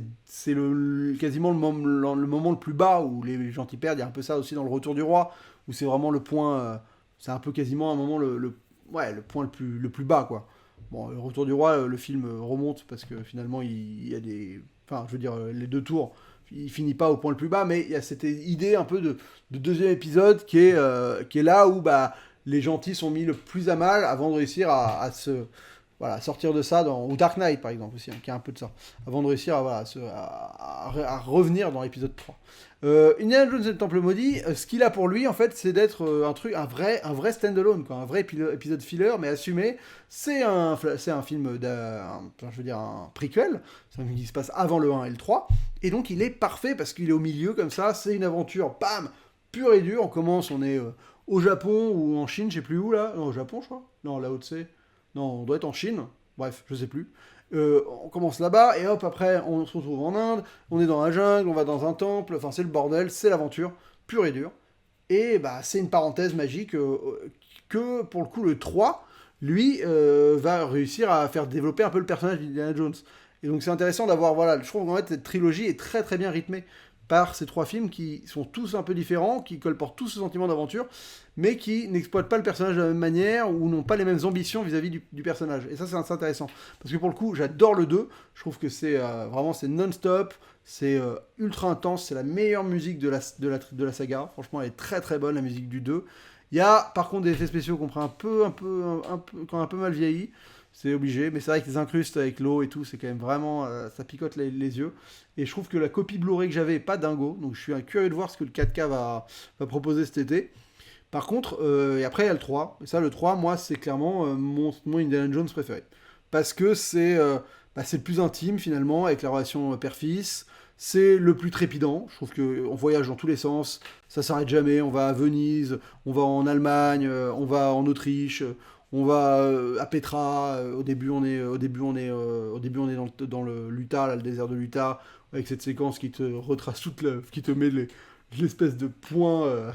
quasiment le moment le plus bas où les gens qui perdent. Il y a un peu ça aussi dans le Retour du Roi, où c'est vraiment le point, c'est un peu quasiment un moment ouais, le point le plus bas, quoi. Bon, le Retour du Roi, le film remonte parce que finalement, il y a des, enfin, je veux dire, les deux tours, il finit pas au point le plus bas, mais il y a cette idée un peu de deuxième épisode qui est là où bah, les gentils sont mis le plus à mal avant de réussir à se voilà, sortir de ça, ou Dark Knight par exemple aussi, hein, qui a un peu de ça, avant de réussir à revenir dans l'épisode 3. Indiana Jones et le Temple Maudit, ce qu'il a pour lui en fait, c'est d'être un vrai stand-alone, quoi, un vrai épisode filler, mais assumé. C'est un film, je veux dire un prequel, c'est un film qui se passe avant le 1 et le 3, et donc il est parfait parce qu'il est au milieu comme ça, c'est une aventure, bam, pure et dure. On commence, on est au Japon ou en Chine, je sais plus où là, non au Japon je crois, non là haut c'est. Non, on doit être en Chine. Bref, je sais plus. On commence là-bas, et hop, après, on se retrouve en Inde, on est dans la jungle, on va dans un temple, enfin, c'est le bordel, c'est l'aventure, pure et dure. Et bah, c'est une parenthèse magique que, pour le coup, le 3, lui, va réussir à faire développer un peu le personnage d'Indiana Jones. Et donc, c'est intéressant d'avoir, voilà, je trouve qu'en fait, cette trilogie est très très bien rythmée par ces trois films qui sont tous un peu différents, qui colportent tous ce sentiment d'aventure, mais qui n'exploitent pas le personnage de la même manière ou n'ont pas les mêmes ambitions vis-à-vis du personnage. Et ça, c'est intéressant. Parce que pour le coup, j'adore le 2. Je trouve que c'est vraiment c'est non-stop, c'est ultra intense, c'est la meilleure musique de la saga. Franchement, elle est très très bonne, la musique du 2. Il y a par contre des effets spéciaux qui ont qui ont un peu mal vieilli. C'est obligé, mais c'est vrai que les incrustes avec l'eau et tout, c'est quand même vraiment, ça picote les yeux. Et je trouve que la copie Blu-ray que j'avais est pas dingo, donc je suis curieux de voir ce que le 4K va proposer cet été. Par contre, et après il y a le 3, et ça le 3, moi c'est clairement mon Indiana Jones préféré. Parce que c'est le plus intime finalement, avec la relation père-fils, c'est le plus trépidant, je trouve qu'on voyage dans tous les sens, ça s'arrête jamais, on va à Venise, on va en Allemagne, on va en Autriche, on va à Petra. Au début on est dans le l'Utah, là, le désert de l'Utah, avec cette séquence qui te retrace qui te met l'espèce de point,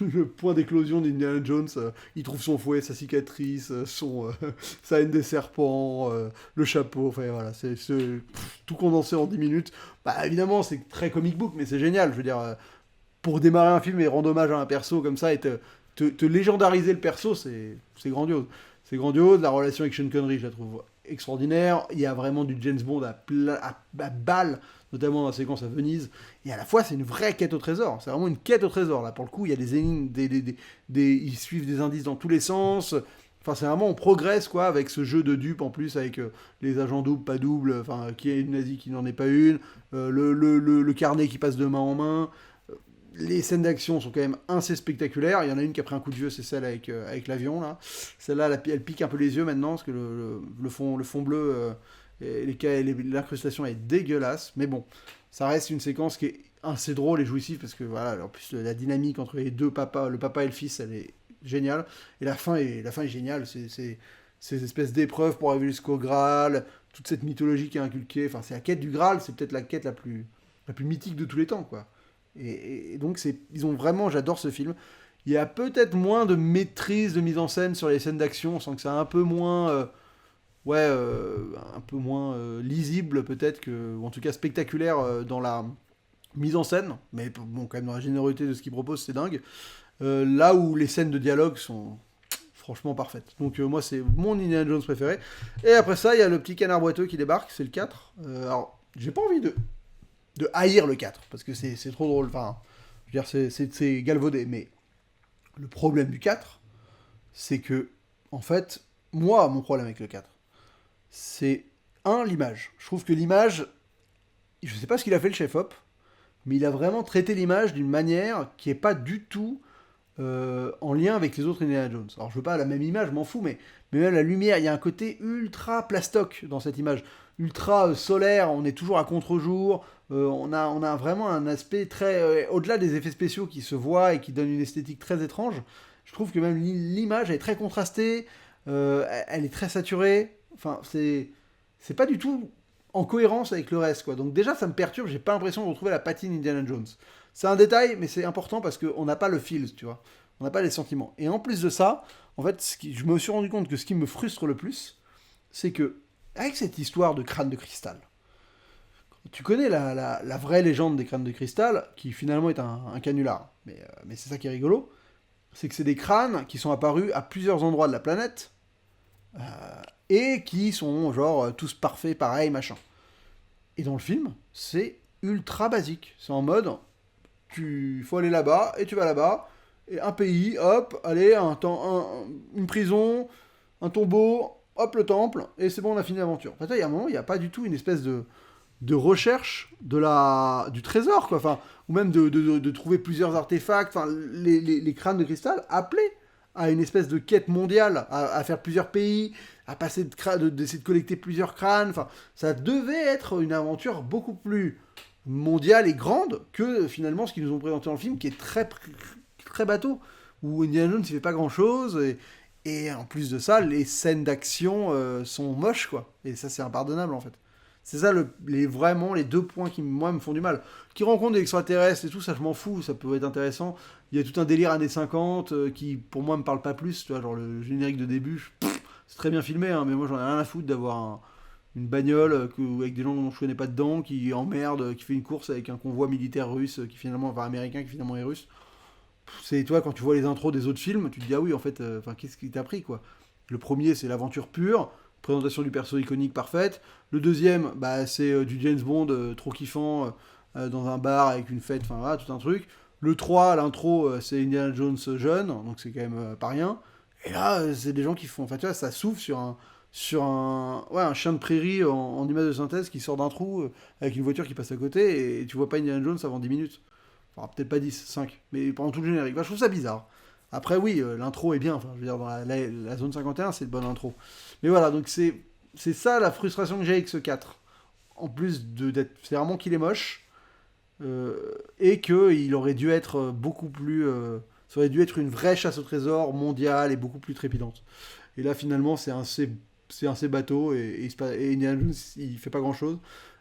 le point d'éclosion d'Indiana Jones. Il trouve son fouet, sa cicatrice, sa haine des serpents, le chapeau. Enfin voilà, tout condensé en 10 minutes. Bah évidemment c'est très comic book, mais c'est génial. Je veux dire, pour démarrer un film et rendre hommage à un perso comme ça et te légendariser le perso, c'est grandiose. C'est grandiose. La relation avec Sean Connery, je la trouve extraordinaire. Il y a vraiment du James Bond à balle, notamment dans la séquence à Venise. Et à la fois, c'est une vraie quête au trésor. C'est vraiment une quête au trésor. Là, pour le coup, il y a des énigmes, ils suivent des indices dans tous les sens. Enfin, c'est vraiment, on progresse, quoi, avec ce jeu de dupes, en plus, avec les agents doubles, pas doubles, enfin, qui est une nazie, qui n'en est pas une, le carnet qui passe de main en main. Les scènes d'action sont quand même assez spectaculaires. Il y en a une qui a pris un coup de vieux, c'est celle avec l'avion, là. Celle-là, elle pique un peu les yeux maintenant, parce que le fond bleu, l'incrustation est dégueulasse. Mais bon, ça reste une séquence qui est assez drôle et jouissive, parce que voilà, en plus, la dynamique entre les deux papas, le papa et le fils, elle est géniale. Et la fin est géniale. C'est ces espèces d'épreuves pour arriver jusqu'au Graal, toute cette mythologie qui est inculquée. Enfin, c'est la quête du Graal, c'est peut-être la quête la plus mythique de tous les temps, quoi. Et donc, ils ont vraiment, j'adore ce film. Il y a peut-être moins de maîtrise de mise en scène sur les scènes d'action, on sent que c'est un peu moins, un peu moins lisible peut-être, ou en tout cas spectaculaire dans la mise en scène, mais bon, quand même dans la générosité de ce qu'ils proposent, c'est dingue. Là où les scènes de dialogue sont franchement parfaites. Donc moi, c'est mon Indiana Jones préféré. Et après ça, il y a le petit canard boiteux qui débarque, c'est le 4. Alors, j'ai pas envie de haïr le 4, parce que c'est trop drôle. Enfin, je veux dire, c'est galvaudé. Mais le problème du 4, c'est que, en fait, moi, mon problème avec le 4, c'est, l'image. Je trouve que l'image, je sais pas ce qu'il a fait le chef-op, mais il a vraiment traité l'image d'une manière qui est pas du tout en lien avec les autres Indiana Jones. Alors je veux pas la même image, je m'en fous, mais même la lumière, il y a un côté ultra plastoc dans cette image, ultra solaire, on est toujours à contre-jour, on a vraiment un aspect très... au-delà des effets spéciaux qui se voient et qui donnent une esthétique très étrange, je trouve que même l'image elle est très contrastée, elle est très saturée, enfin c'est pas du tout en cohérence avec le reste, quoi. Donc déjà ça me perturbe, j'ai pas l'impression de retrouver la patine Indiana Jones. C'est un détail, mais c'est important parce qu'on n'a pas le feel, tu vois. On n'a pas les sentiments. Et en plus de ça, en fait, je me suis rendu compte que ce qui me frustre le plus, c'est que, avec cette histoire de crâne de cristal, tu connais la vraie légende des crânes de cristal, qui finalement est un canular. Mais c'est ça qui est rigolo, c'est que c'est des crânes qui sont apparus à plusieurs endroits de la planète, euh, et qui sont genre tous parfaits, pareils, machin. Et dans le film, c'est ultra basique. C'est en mode, faut aller là-bas, et tu vas là-bas, et un pays, hop, allez, une prison, un tombeau, hop, le temple, et c'est bon, on a fini l'aventure. En fait, il y a un moment, il n'y a pas du tout une espèce de recherche du trésor, quoi, enfin, ou même de trouver plusieurs artefacts, enfin, les crânes de cristal appelaient à une espèce de quête mondiale, à faire plusieurs pays, à passer d'essayer de collecter plusieurs crânes, enfin, ça devait être une aventure beaucoup plus mondiale et grande que finalement ce qu'ils nous ont présenté dans le film, qui est très bateau, où Indiana Jones ne fait pas grand chose, et en plus de ça, les scènes d'action sont moches, quoi. Et ça, c'est impardonnable, en fait. C'est ça, vraiment, les deux points qui, moi, me font du mal. Qui rencontrent des extraterrestres et tout, ça, je m'en fous, ça peut être intéressant. Il y a tout un délire années 50 qui, pour moi, me parle pas plus, tu vois, genre le générique de début, c'est très bien filmé, hein, mais moi, j'en ai rien à foutre d'avoir une bagnole avec des gens dont je connais pas dedans, qui emmerde, qui fait une course avec un convoi militaire russe, qui finalement, enfin américain, qui finalement est russe. C'est toi, quand tu vois les intros des autres films, tu te dis, ah oui, en fait, qu'est-ce qui t'a pris, quoi. Le premier, c'est l'aventure pure, présentation du perso iconique parfaite. Le deuxième, bah, c'est du James Bond trop kiffant, dans un bar avec une fête, enfin voilà, tout un truc. Le 3, l'intro, c'est Indiana Jones jeune, donc c'est quand même pas rien. Et là, c'est des gens qui font, enfin tu vois, ça s'ouvre ouais, un chien de prairie en image de synthèse qui sort d'un trou avec une voiture qui passe à côté, et tu vois pas Indiana Jones avant 10 minutes. Enfin, peut-être pas 10, 5, mais pendant tout le générique. Bah, je trouve ça bizarre. Après, oui, l'intro est bien. Enfin, je veux dire, dans la zone 51, c'est une bonne intro. Mais voilà, donc c'est ça la frustration que j'ai avec ce 4. En plus d'être. C'est vraiment qu'il est moche. Et qu'il aurait dû être beaucoup plus. Ça aurait dû être une vraie chasse au trésor mondiale et beaucoup plus trépidante. Et là, finalement, c'est un bateau et Indiana Jones, il fait pas grand chose.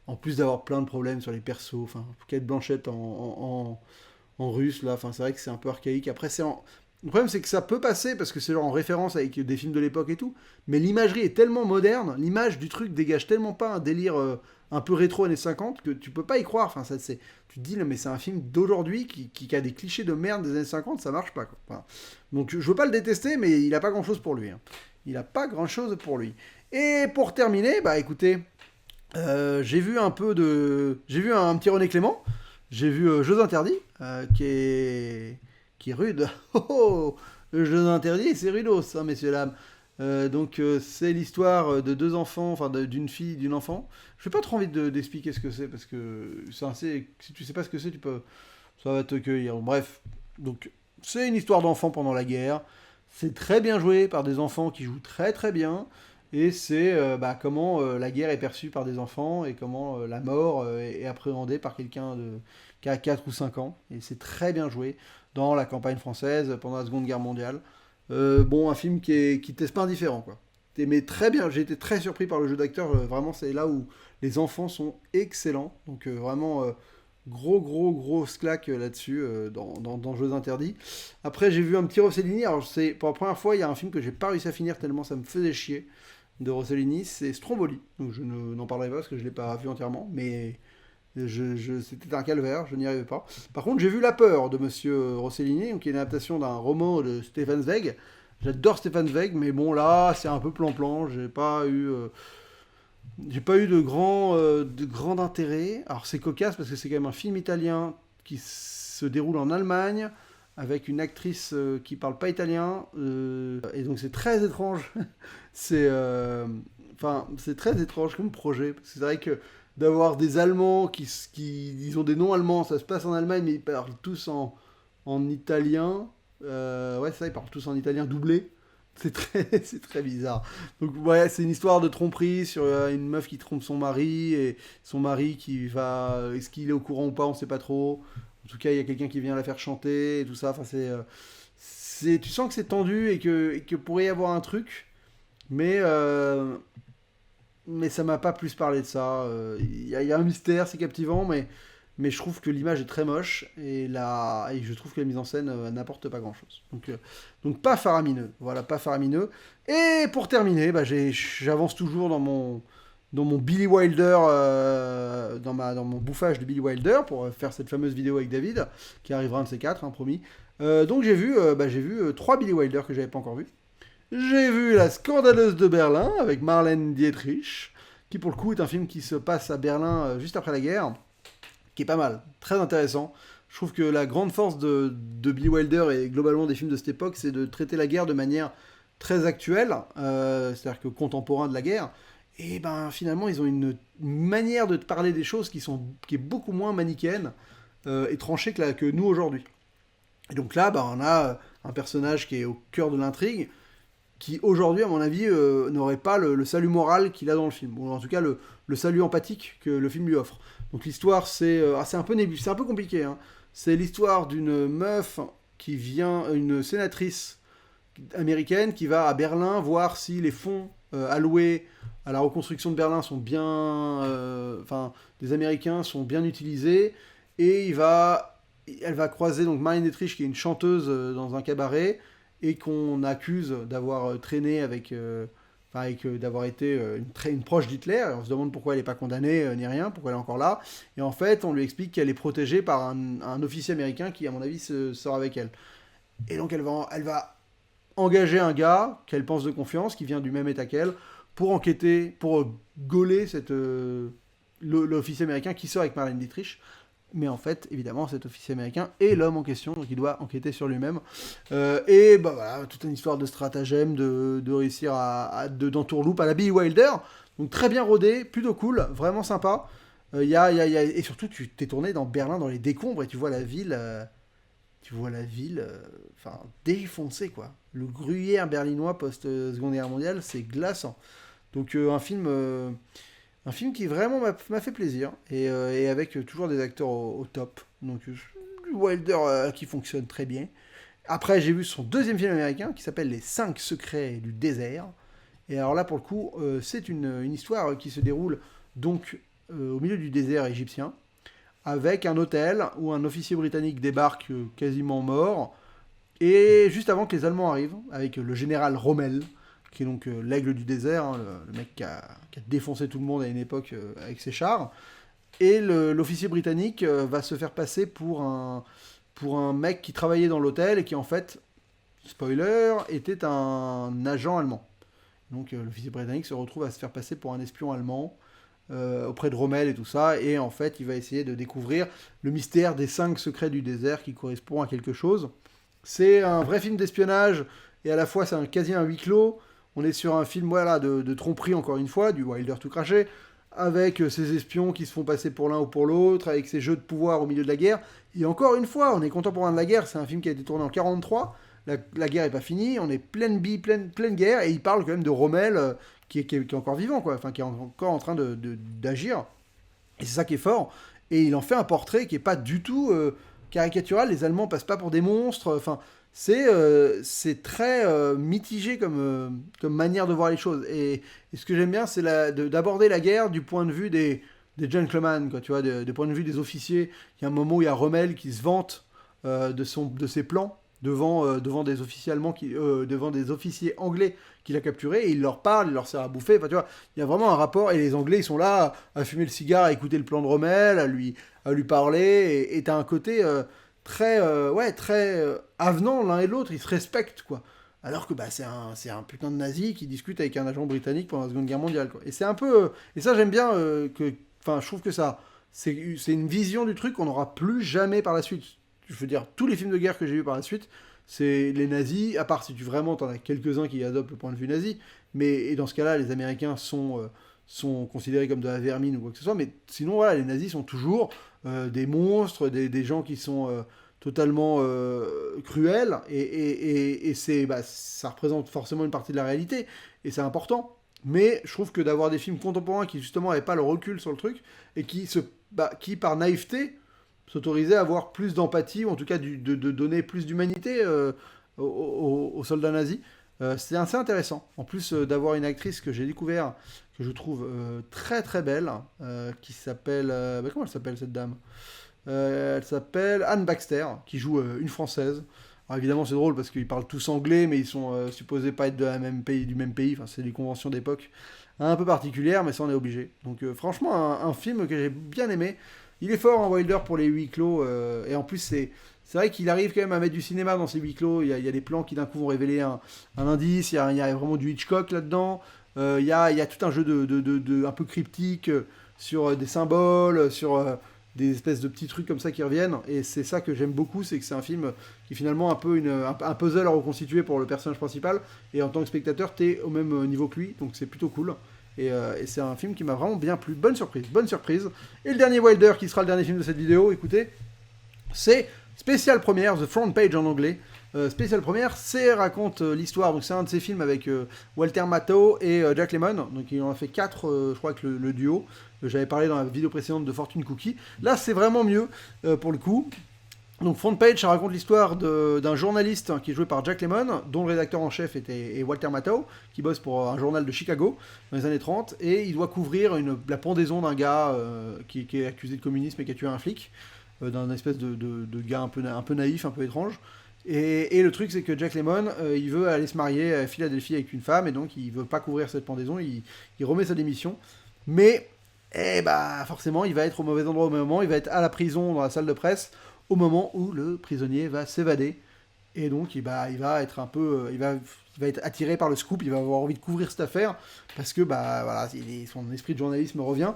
En plus d'avoir plein de problèmes sur les persos. Enfin, Kate Blanchett en russe, là. Enfin, c'est vrai que c'est un peu archaïque. Après, le problème, c'est que ça peut passer parce que c'est genre en référence avec des films de l'époque et tout. Mais l'imagerie est tellement moderne, l'image du truc dégage tellement pas un délire un peu rétro années 50 que tu peux pas y croire. Enfin, tu te dis, mais c'est un film d'aujourd'hui qui a des clichés de merde des années 50, ça marche pas, quoi. Voilà. Donc, je veux pas le détester, mais il a pas grand chose pour lui, hein. Il a pas grand chose pour lui. Et pour terminer, bah écoutez, j'ai vu un petit René Clément. J'ai vu Jeux Interdits, qui est rude. Oh, oh, Jeux Interdits, c'est rudos, ça, messieurs, dames. Donc, c'est l'histoire de deux enfants, enfin, d'une fille, d'une enfant. Je n'ai pas trop envie d'expliquer ce que c'est, parce que si tu sais pas ce que c'est, ça va te cueillir. Bref, donc, c'est une histoire d'enfant pendant la guerre. C'est très bien joué par des enfants qui jouent très très bien. Et c'est comment la guerre est perçue par des enfants et comment la mort est appréhendée par quelqu'un qui a 4 ou 5 ans. Et c'est très bien joué dans la campagne française pendant la Seconde Guerre mondiale. Bon, un film qui teste pas indifférent, quoi. Mais très bien, j'ai été très surpris par le jeu d'acteur. Vraiment, c'est là où les enfants sont excellents. Donc vraiment, gros claque là-dessus, dans Jeux Interdits. Après, j'ai vu un petit Rossellini. Alors, pour la première fois, il y a un film que j'ai pas réussi à finir tellement ça me faisait chier de Rossellini, c'est Stromboli. Donc je n'en parlerai pas parce que je ne l'ai pas vu entièrement, mais c'était un calvaire, je n'y arrivais pas. Par contre, j'ai vu La Peur de Monsieur Rossellini, qui est une adaptation d'un roman de Stefan Zweig. J'adore Stefan Zweig, mais bon là, c'est un peu plan-plan. J'ai pas eu de grand intérêt. Alors c'est cocasse parce que c'est quand même un film italien qui se déroule en Allemagne avec une actrice qui parle pas italien, et donc c'est très étrange. C'est très étrange comme projet, parce que c'est vrai que d'avoir des Allemands ils ont des noms allemands, ça se passe en Allemagne, mais ils parlent tous en italien. Ouais, c'est ça, ils parlent tous en italien doublé. C'est très, c'est très bizarre. Donc, ouais, c'est une histoire de tromperie sur une meuf qui trompe son mari et son mari qui va. Est-ce qu'il est au courant ou pas, on sait pas trop. En tout cas, il y a quelqu'un qui vient la faire chanter et tout ça. Enfin, tu sens que c'est tendu et que pourrait y avoir un truc, mais, euh, mais ça m'a pas plus parlé de ça. Il y a un mystère, c'est captivant, mais je trouve que l'image est très moche et je trouve que la mise en scène n'apporte pas grand-chose. Donc pas faramineux, voilà, pas faramineux. Et pour terminer, bah, j'avance toujours dans mon Billy Wilder, dans mon bouffage de Billy Wilder pour faire cette fameuse vidéo avec David, qui arrivera un de ces quatre, hein, promis. Donc j'ai vu trois Billy Wilder que j'avais pas encore vu. J'ai vu La Scandaleuse de Berlin avec Marlène Dietrich, qui pour le coup est un film qui se passe à Berlin juste après la guerre, qui est pas mal, très intéressant. Je trouve que la grande force de Billy Wilder et globalement des films de cette époque, c'est de traiter la guerre de manière très actuelle, c'est-à-dire que contemporain de la guerre. Et ben finalement, ils ont une manière de parler des choses qui est beaucoup moins manichéenne et tranchée que nous aujourd'hui. Et donc là, ben, on a un personnage qui est au cœur de l'intrigue, qui aujourd'hui, à mon avis, n'aurait pas le salut moral qu'il a dans le film, ou en tout cas le salut empathique que le film lui offre. Donc l'histoire, c'est un peu c'est un peu compliqué. Hein. C'est l'histoire d'une meuf qui vient, une sénatrice américaine qui va à Berlin voir si les fonds alloués à la reconstruction de Berlin sont bien, enfin, des Américains sont bien utilisés, et elle va croiser donc Marlène Dietrich qui est une chanteuse dans un cabaret et qu'on accuse d'avoir traîné d'avoir été une proche d'Hitler. On se demande pourquoi elle n'est pas condamnée ni rien, pourquoi elle est encore là. Et en fait, on lui explique qu'elle est protégée par un officier américain qui, à mon avis, sort avec elle. Et donc, elle va engager un gars qu'elle pense de confiance, qui vient du même état qu'elle, pour enquêter, pour gauler l'officier américain qui sort avec Marlène Dietrich. Mais en fait, évidemment, cet officier américain est l'homme en question, donc il doit enquêter sur lui-même. Et bah voilà, toute une histoire de stratagème, de réussir d'entourloupe à la Billy Wilder. Donc très bien rodé, plutôt cool, vraiment sympa. Et surtout, tu t'es tourné dans Berlin, dans les décombres, et enfin, défoncée, quoi. Le gruyère berlinois post-Seconde Guerre mondiale, c'est glaçant. Donc un film qui vraiment m'a fait plaisir, et avec toujours des acteurs au top. Donc Wilder qui fonctionne très bien. Après, j'ai vu son deuxième film américain qui s'appelle Les 5 secrets du désert. Et alors là, pour le coup, c'est une histoire qui se déroule donc au milieu du désert égyptien, avec un hôtel où un officier britannique débarque quasiment mort, et juste avant que les Allemands arrivent, avec le général Rommel, qui est donc l'aigle du désert, hein, le mec qui a défoncé tout le monde à une époque avec ses chars. Et l'officier britannique va se faire passer pour un mec qui travaillait dans l'hôtel et qui en fait, spoiler, était un agent allemand. Donc l'officier britannique se retrouve à se faire passer pour un espion allemand auprès de Rommel et tout ça, et en fait il va essayer de découvrir le mystère des 5 secrets du désert qui correspond à quelque chose. C'est un vrai film d'espionnage, et à la fois c'est quasi un huis clos. On est sur un film voilà, de tromperie, encore une fois, du Wilder tout craché, avec ces espions qui se font passer pour l'un ou pour l'autre, avec ces jeux de pouvoir au milieu de la guerre. Et encore une fois, on est contemporain de la guerre, c'est un film qui a été tourné en 43, la guerre n'est pas finie, on est pleine guerre, et il parle quand même de Rommel, qui est encore vivant, quoi, enfin qui est encore en train d'agir. Et c'est ça qui est fort. Et il en fait un portrait qui est pas du tout caricatural. Les Allemands passent pas pour des monstres. Enfin, c'est très mitigé comme manière de voir les choses. Et ce que j'aime bien, c'est d'aborder la guerre du point de vue des gentlemen, quoi, tu vois, du point de vue des officiers. Il y a un moment où il y a Rommel qui se vante de ses plans devant des officiers allemands devant des officiers anglais qu'il a capturés, et il leur parle, il leur sert à bouffer. Enfin, tu vois, il y a vraiment un rapport, et les Anglais ils sont là à fumer le cigare, à écouter le plan de Rommel, à lui parler, et t'as un côté très avenant l'un et l'autre, ils se respectent, quoi. Alors que bah, c'est un putain de nazi qui discute avec un agent britannique pendant la Seconde Guerre mondiale, quoi. Et c'est un peu, et ça j'aime bien enfin je trouve que c'est une vision du truc qu'on n'aura plus jamais par la suite. Je veux dire, tous les films de guerre que j'ai vus par la suite, c'est les nazis, à part si tu vraiment t'en as quelques-uns qui adoptent le point de vue nazi, et dans ce cas-là, les Américains sont considérés comme de la vermine ou quoi que ce soit, mais sinon, voilà, les nazis sont toujours des monstres, des gens qui sont totalement cruel, et ça représente forcément une partie de la réalité, et c'est important. Mais je trouve que d'avoir des films contemporains qui justement n'avaient pas le recul sur le truc, et qui par naïveté, s'autorisaient à avoir plus d'empathie, ou en tout cas de donner plus d'humanité aux soldats nazis, c'est assez intéressant. En plus d'avoir une actrice que j'ai découvert, que je trouve très très belle, qui s'appelle... comment elle s'appelle cette dame? Elle s'appelle Anne Baxter, qui joue une Française. Alors évidemment c'est drôle parce qu'ils parlent tous anglais, mais ils sont supposés pas être du même pays, enfin c'est des conventions d'époque un peu particulières, mais ça on est obligé. Donc franchement un film que j'ai bien aimé. Il est fort en Wilder pour les huis clos, et en plus c'est vrai qu'il arrive quand même à mettre du cinéma dans ces huis clos. Il y a des plans qui d'un coup vont révéler un indice, il y a vraiment du Hitchcock là-dedans. Il y a tout un jeu un peu cryptique sur des symboles, sur des espèces de petits trucs comme ça qui reviennent. Et c'est ça que j'aime beaucoup, c'est que c'est un film qui est finalement un peu un puzzle à reconstituer pour le personnage principal. Et en tant que spectateur, t'es au même niveau que lui, donc c'est plutôt cool. Et c'est un film qui m'a vraiment bien plu. Bonne surprise, bonne surprise. Et le dernier Wilder, qui sera le dernier film de cette vidéo, écoutez, c'est Spécial Première, The Front Page en anglais. Spécial Première, c'est raconte l'histoire, donc c'est un de ses films avec Walter Matthau et Jack Lemmon, donc il en a fait 4, je crois, avec le duo. J'avais parlé dans la vidéo précédente de Fortune Cookie. Là, c'est vraiment mieux, pour le coup. Donc Front Page, ça raconte l'histoire d'un journaliste qui est joué par Jack Lemmon, dont le rédacteur en chef est Walter Matthau, qui bosse pour un journal de Chicago dans les années 30, et il doit couvrir la pendaison d'un gars qui est accusé de communisme et qui a tué un flic, d'un espèce de gars un peu naïf, un peu étrange. Et le truc, c'est que Jack Lemmon, il veut aller se marier à Philadelphie avec une femme, et donc il veut pas couvrir cette pendaison, il remet sa démission. Mais, forcément, il va être au mauvais endroit au mauvais moment, il va être à la prison, dans la salle de presse, au moment où le prisonnier va s'évader. Et donc, il va être un peu... il va être attiré par le scoop, il va avoir envie de couvrir cette affaire, parce que, voilà, son esprit de journalisme revient.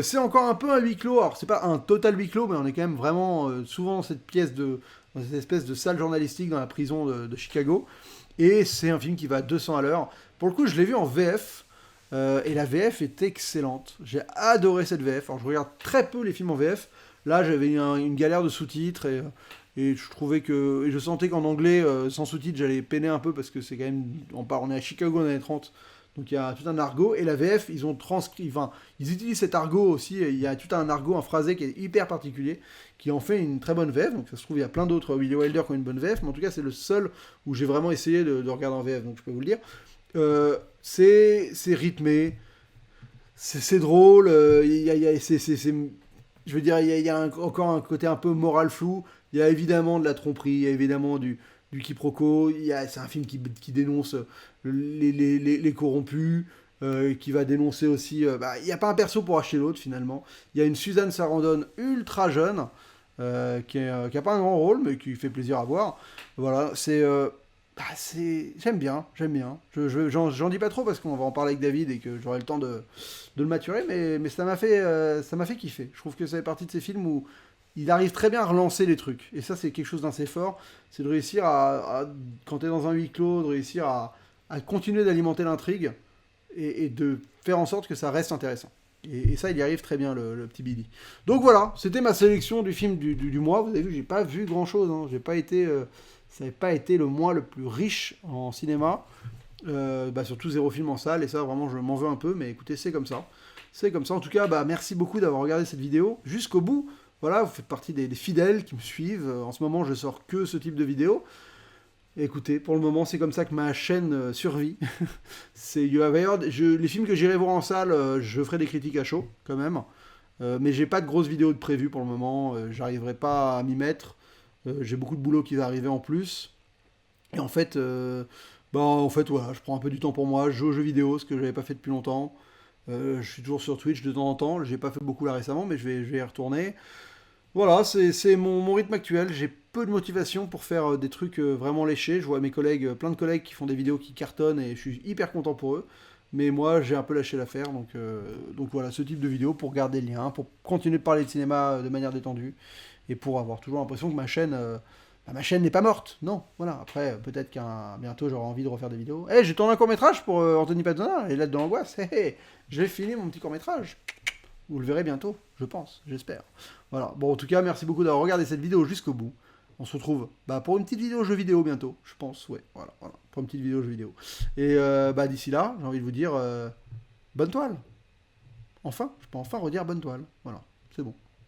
C'est encore un peu un huis clos, alors c'est pas un total huis clos, mais on est quand même vraiment souvent dans cette dans cette espèce de salle journalistique dans la prison de Chicago. Et c'est un film qui va à 200 à l'heure. Pour le coup, je l'ai vu en VF, et la VF est excellente. J'ai adoré cette VF. Alors, je regarde très peu les films en VF. Là, j'avais une galère de sous-titres, et je trouvais que... Et je sentais qu'en anglais, sans sous-titres, j'allais peiner un peu, parce que c'est quand même... On est à Chicago dans les années 30, donc il y a tout un argot. Et la VF, ils ont transcrit... Enfin, ils utilisent cet argot aussi, et il y a tout un argot, un phrasé qui est hyper particulier, qui en fait une très bonne VF. Donc ça se trouve, il y a plein d'autres Billy Wilder qui ont une bonne VF, mais en tout cas, c'est le seul où j'ai vraiment essayé de regarder en VF, donc je peux vous le dire. C'est rythmé, c'est drôle, je veux dire, il y a encore un côté un peu moral flou. Il y a évidemment de la tromperie, il y a évidemment du quiproquo. C'est un film qui dénonce les corrompus, qui va dénoncer aussi... il n'y a pas un perso pour acheter l'autre, finalement. Il y a une Suzanne Sarandon ultra jeune, qui n'a pas un grand rôle, mais qui fait plaisir à voir. Voilà, j'aime bien. J'en dis pas trop parce qu'on va en parler avec David et que j'aurai le temps de le maturer, mais ça m'a fait kiffer. Je trouve que ça fait partie de ces films où il arrive très bien à relancer les trucs. Et ça, c'est quelque chose d'assez fort. C'est de réussir quand t'es dans un huis clos, de réussir à continuer d'alimenter l'intrigue et de faire en sorte que ça reste intéressant. Et ça, il y arrive très bien, le petit Billy. Donc voilà, c'était ma sélection du film du mois. Vous avez vu, j'ai pas vu grand-chose. Hein. Ça n'avait pas été le mois le plus riche en cinéma. Surtout 0 film en salle. Et ça, vraiment, je m'en veux un peu. Mais écoutez, c'est comme ça. C'est comme ça. En tout cas, merci beaucoup d'avoir regardé cette vidéo jusqu'au bout. Voilà, vous faites partie des fidèles qui me suivent. En ce moment, je sors que ce type de vidéo. Écoutez, pour le moment, c'est comme ça que ma chaîne survit. Les films que j'irai voir en salle, je ferai des critiques à chaud, quand même. Mais j'ai pas de grosses vidéos de prévues pour le moment. J'arriverai pas à m'y mettre. J'ai beaucoup de boulot qui va arriver en plus. Et en fait, voilà, je prends un peu du temps pour moi. Je joue aux jeux vidéo, ce que j'avais pas fait depuis longtemps. Je suis toujours sur Twitch de temps en temps. J'ai pas fait beaucoup là récemment, mais je vais y retourner. Voilà, c'est mon rythme actuel. J'ai peu de motivation pour faire des trucs vraiment léchés. Je vois mes collègues, plein de collègues qui font des vidéos qui cartonnent et je suis hyper content pour eux. Mais moi, j'ai un peu lâché l'affaire. Donc voilà, ce type de vidéo pour garder le lien, pour continuer de parler de cinéma de manière détendue et pour avoir toujours l'impression que ma chaîne n'est pas morte. Non, voilà. Après, peut-être qu'un bientôt j'aurai envie de refaire des vidéos. J'ai tourné un court-métrage pour Anthony Padona, Les Lettres de l'Angoisse. J'ai fini mon petit court-métrage. Vous le verrez bientôt, je pense, j'espère. Voilà. Bon, en tout cas, merci beaucoup d'avoir regardé cette vidéo jusqu'au bout. on se retrouve pour une petite vidéo jeu vidéo bientôt, je pense, ouais, voilà, pour une petite vidéo jeu vidéo. Et d'ici là, j'ai envie de vous dire bonne toile. Enfin, je peux enfin redire bonne toile. Voilà, c'est bon.